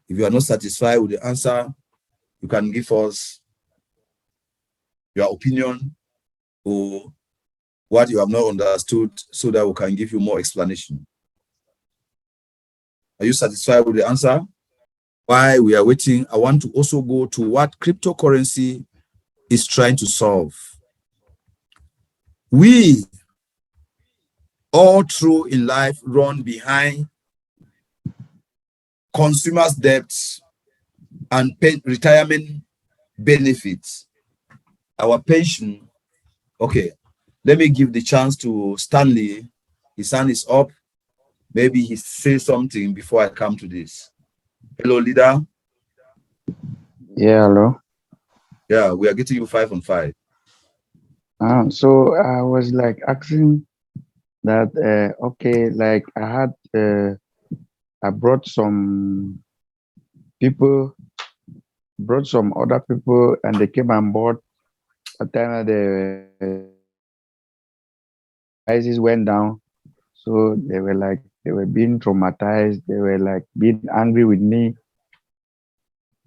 If you are not satisfied with the answer, you can give us your opinion or what you have not understood so that we can give you more explanation. Are you satisfied with the answer? While we are waiting, I want to also go to what cryptocurrency is trying to solve. We all through in life run behind consumers' debts and retirement benefits. Our pension. Okay, let me give the chance to Stanley. His hand is up. Maybe he says something before I come to this. Hello, leader. Yeah, hello. Yeah, we are getting you 5 on 5. So I was like asking that, okay, like I had, I brought some people, brought some other people, and they came on board. At the time the prices went down, so they were being traumatized. They were like being angry with me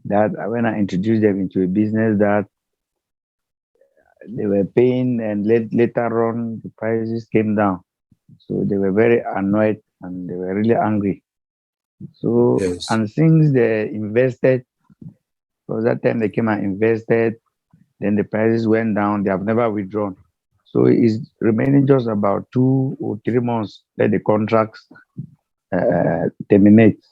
that when I introduced them into a business that they were paying, and later on the prices came down. So they were very annoyed and they were really angry. So, yes. And since they invested, because that time they came and invested, then the prices went down, they have never withdrawn. So it's remaining just about 2 or 3 months that the contracts terminate.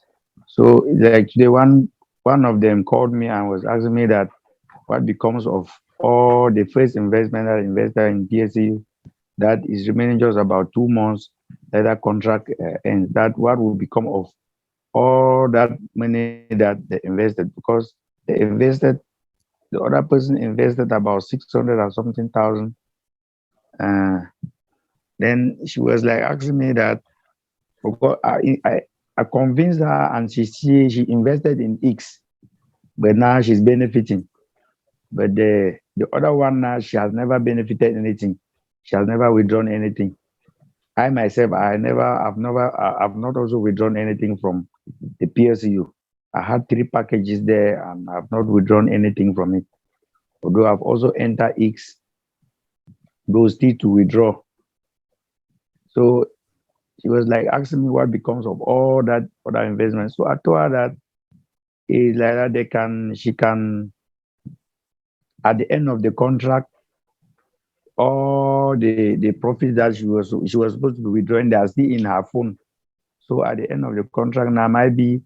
So like today, one of them called me and was asking me that what becomes of all the first investment that I invested in PLCU, that is remaining just about 2 months that that contract ends. That what will become of all that money that they invested, because they invested, the other person invested about 600 or something thousand. Then she was like asking me that, because I convinced her, and she invested in X, but now she's benefiting. But the other one now, she has never benefited anything. She has never withdrawn anything. I myself, I've not also withdrawn anything from the PLCU. I had 3 packages there and I've not withdrawn anything from it. Although I've also entered X, those still to withdraw. So she was like asking me what becomes of all that other investments. So I told her that it's like that she can, at the end of the contract, all the profits that she was supposed to be withdrawing, they are still in her phone. So at the end of the contract now, might be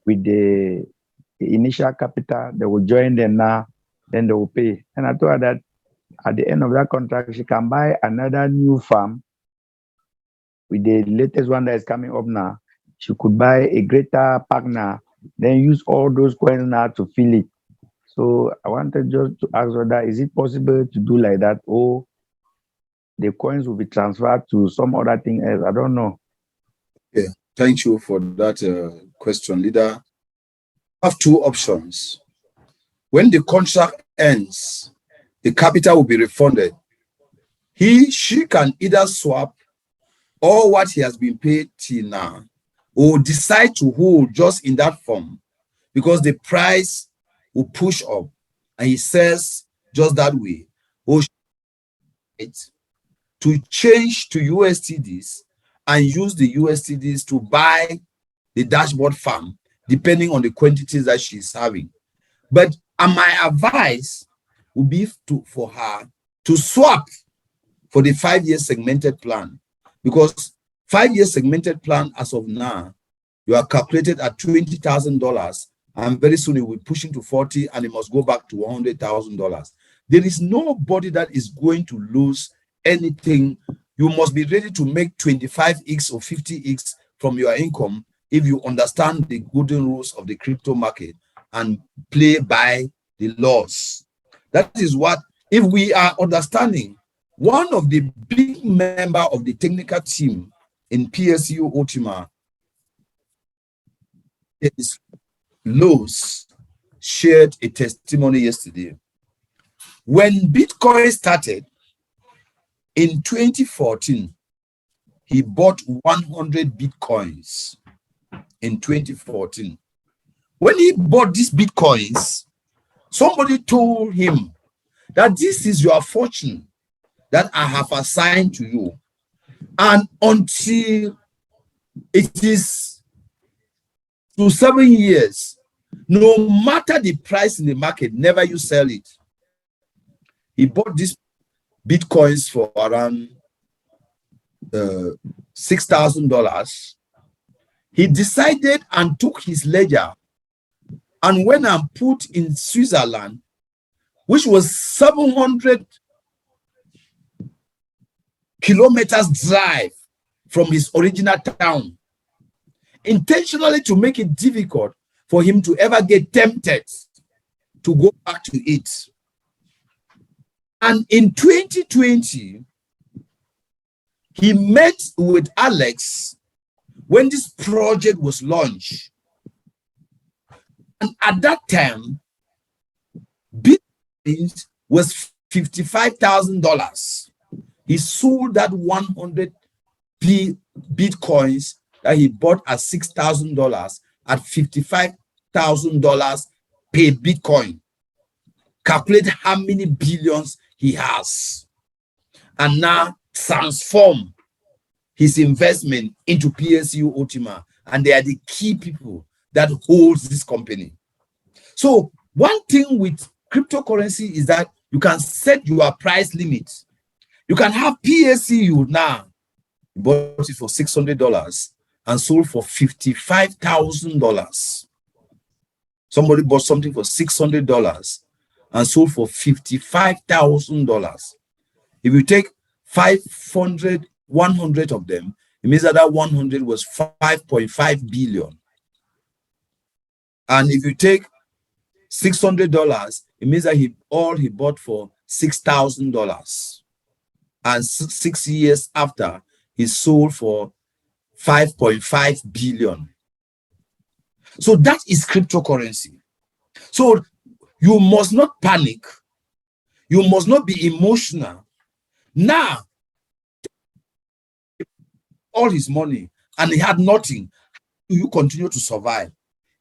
with the initial capital, they will join them now, then they will pay. And I told her that at the end of that contract, she can buy another new farm with the latest one that is coming up now. She could buy a greater pack now, then use all those coins now to fill it. So I wanted just to ask her that, is it possible to do like that, or the coins will be transferred to some other thing else? I don't know. Okay, thank you for that question, leader. I have 2 options. When the contract ends, the capital will be refunded. She can either swap all what he has been paid till now, or decide to hold just in that form, because the price will push up, and he says just that way. Or to change to USTDs and use the USTDs to buy the dashboard farm, depending on the quantities that she's having. But my advice would be for her to swap for the 5-year segmented plan, because 5-year segmented plan as of now, you are calculated at $20,000, and very soon it will be pushing to 40, and it must go back to $100,000. There is nobody that is going to lose anything. You must be ready to make 25x or 50x from your income if you understand the golden rules of the crypto market and play by the laws. That is what, if we are understanding, one of the big member of the technical team in PLCU Ultima is Lowe's, shared a testimony yesterday. When Bitcoin started in 2014, he bought 100 Bitcoins in 2014. When he bought these Bitcoins, somebody told him that this is your fortune that I have assigned to you. And until it is to 7 years, no matter the price in the market, never you sell it. He bought these Bitcoins for around $6,000. He decided and took his ledger and went and put in Switzerland, which was 700 kilometers drive from his original town, intentionally to make it difficult for him to ever get tempted to go back to it. And in 2020, he met with Alex when this project was launched. And at that time, Bitcoin was $55,000. He sold that 100 Bitcoins that he bought at $6,000 at $55,000 per Bitcoin. Calculate how many billions he has. And now transform his investment into PLCU Ultima. And they are the key people that holds this company. So one thing with cryptocurrency is that you can set your price limit. You can have PLCU now. You bought it for $600 and sold for $55,000. Somebody bought something for $600 and sold for $55,000. If you take 100 of them, it means that 100 was 5.5 billion. And if you take $600, it means that he bought for $6,000. And 6 years after, he sold for 5.5 billion. So that is cryptocurrency. So you must not panic. You must not be emotional. Now, all his money and he had nothing. Do you continue to survive?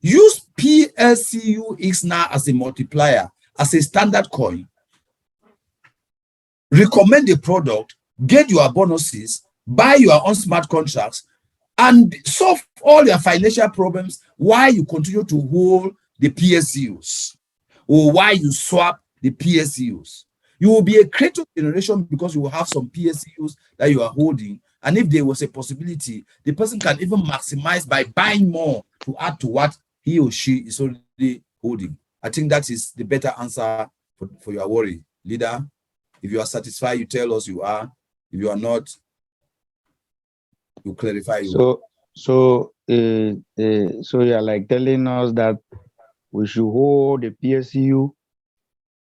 Use PLCUX now as a multiplier, as a standard coin. Recommend the product, get your bonuses, buy your own smart contracts, and solve all your financial problems while you continue to hold the PLCUs or while you swap the PLCUs. You will be a creative generation because you will have some PLCUs that you are holding. And if there was a possibility, the person can even maximize by buying more to add to what he or she is already holding. I think that is the better answer for your worry. Leader, if you are satisfied, you tell us you are. If you are not, you clarify. So you are like telling us that we should hold the PSU.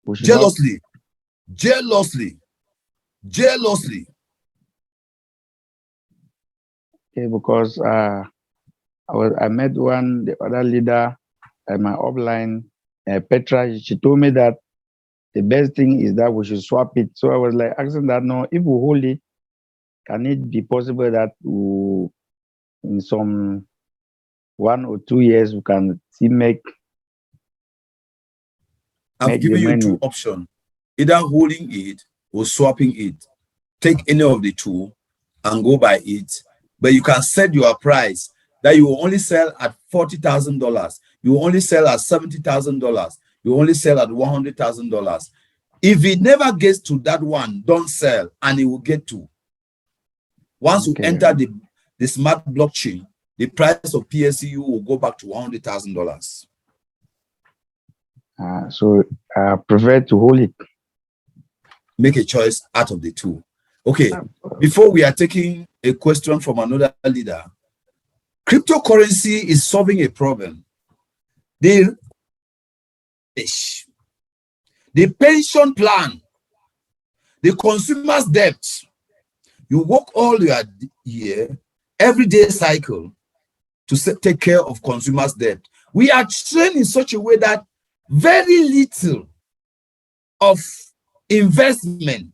We should jealously. Okay, because I met the other leader at my upline, Petra. She told me that the best thing is that we should swap it. So I was like asking that, no, if we hold it, can it be possible that in some 1 or 2 years we can still make? I've given you two options: either holding it or swapping it. take any of the two and go by it, but you can set your price that you will only sell at $40,000. You will only sell at $70,000. You will only sell at $100,000. If it never gets to that one, don't sell, and it will get to. Once you enter the smart blockchain, the price of PLCU will go back to $100,000. So I prefer to hold it. Make a choice out of the two. Okay, before we are taking a question from another leader, cryptocurrency is solving a problem. The pension plan, the consumer's debt, you work all your year, everyday cycle to take care of consumers' debt. We are trained in such a way that very little of investment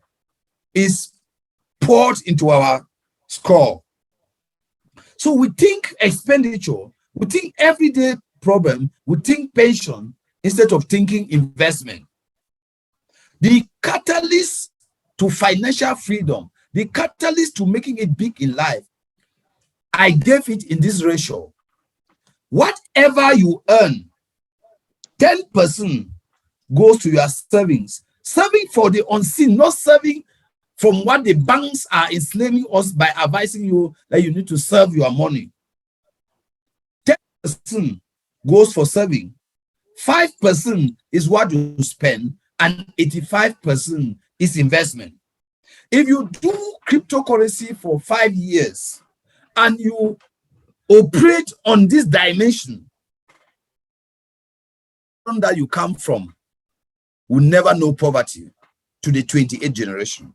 is poured into our score. So we think expenditure, we think everyday problem, we think pension instead of thinking investment. The catalyst to financial freedom, the catalyst to making it big in life, I gave it in this ratio. Whatever you earn, 10% goes to your savings. Saving for the unseen, not saving from what the banks are enslaving us by advising you that you need to save your money. 10% goes for saving. 5% is what you spend, and 85% is investment. If you do cryptocurrency for 5 years and you operate on this dimension that you come from, will never know poverty to the 28th generation.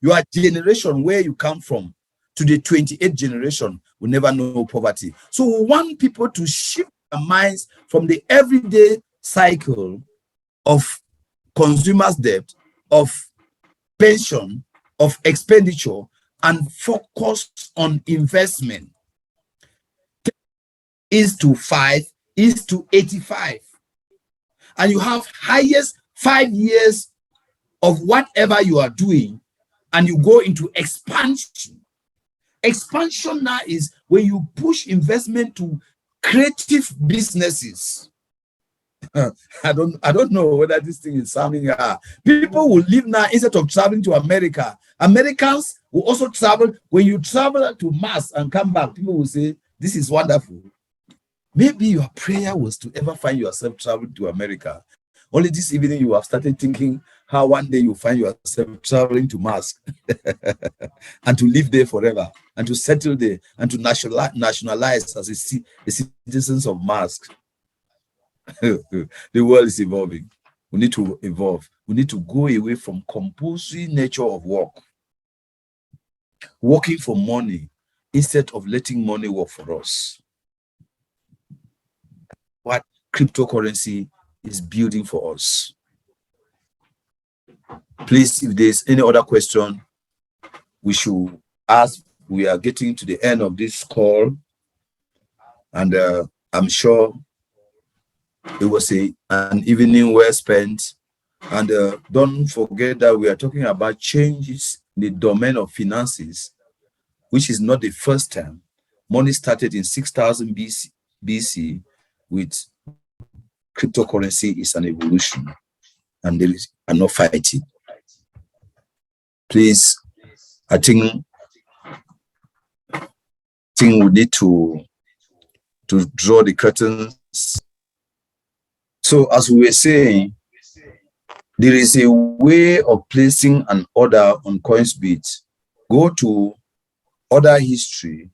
Your generation where you come from to the 28th generation will never know poverty. So we want people to shift their minds from the everyday cycle of consumers' debt, of pension, of expenditure, and focus on investment. 10:5 is to 85. And you have highest 5 years of whatever you are doing, and you go into expansion. Expansion now is when you push investment to creative businesses. I don't know whether this thing is sounding people will live now instead of traveling to America. Americans will also travel. When you travel to Mars and come back, people will say, this is wonderful. Maybe your prayer was to ever find yourself traveling to America. Only this evening you have started thinking how one day you find yourself traveling to Mars and to live there forever and to settle there and to nationalize as a citizens of Mars. The world is evolving. We need to evolve. We need to go away from compulsory nature of work. Working for money instead of letting money work for us. What cryptocurrency is building for us. Please, if there's any other question, we should ask. We are getting to the end of this call, and I'm sure it was an evening well spent. And don't forget that we are talking about changes in the domain of finances, which is not the first time. Money started in 6000 BC with cryptocurrency is an evolution, and there is no fighting. Please, I think we need to draw the curtains. So as we were saying, there is a way of placing an order on Coinsbit. Go to order history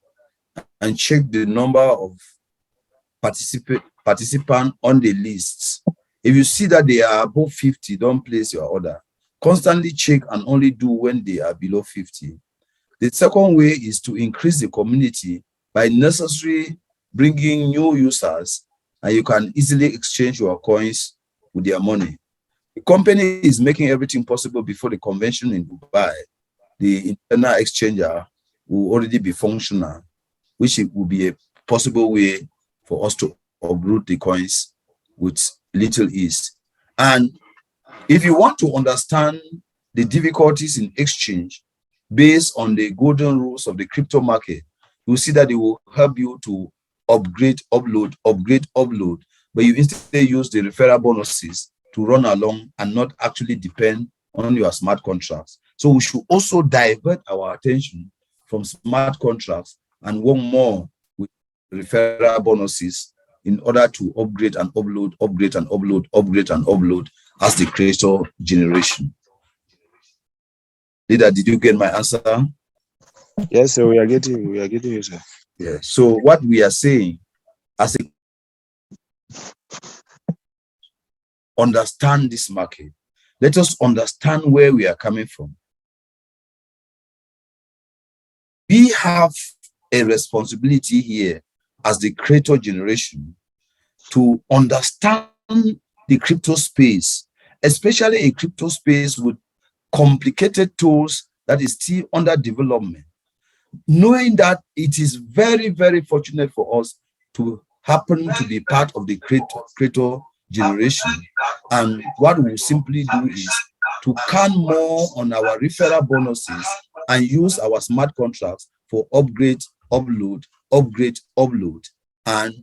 and check the number of participants on the list. If you see that they are above 50, don't place your order. Constantly check and only do when they are below 50. The second way is to increase the community by necessarily bringing new users, and you can easily exchange your coins with their money. The company is making everything possible before the convention in Dubai. The internal exchanger will already be functional, which it will be a possible way for us to uproot the coins with little ease. And if you want to understand the difficulties in exchange based on the golden rules of the crypto market, you'll see that it will help you to upgrade, upload, but you instead use the referral bonuses to run along and not actually depend on your smart contracts. So we should also divert our attention from smart contracts and work more with referral bonuses in order to upgrade and upload as the creator generation. Leader, did you get my answer? Yes, sir. We are getting you, sir. Yeah. So what we are saying, as a understand this market, let us understand where we are coming from. We have a responsibility here as the creator generation to understand the crypto space, especially a crypto space with complicated tools that is still under development, knowing that it is very, very fortunate for us to happen to be part of the creator generation. And what we'll simply do is to count more on our referral bonuses and use our smart contracts for upgrade, upload. And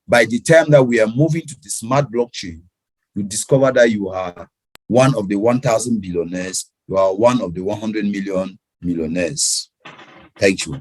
by the time that we are moving to the smart blockchain, you discover that you are one of the 1,000 billionaires, you are one of the 100 million millionaires. Thank you.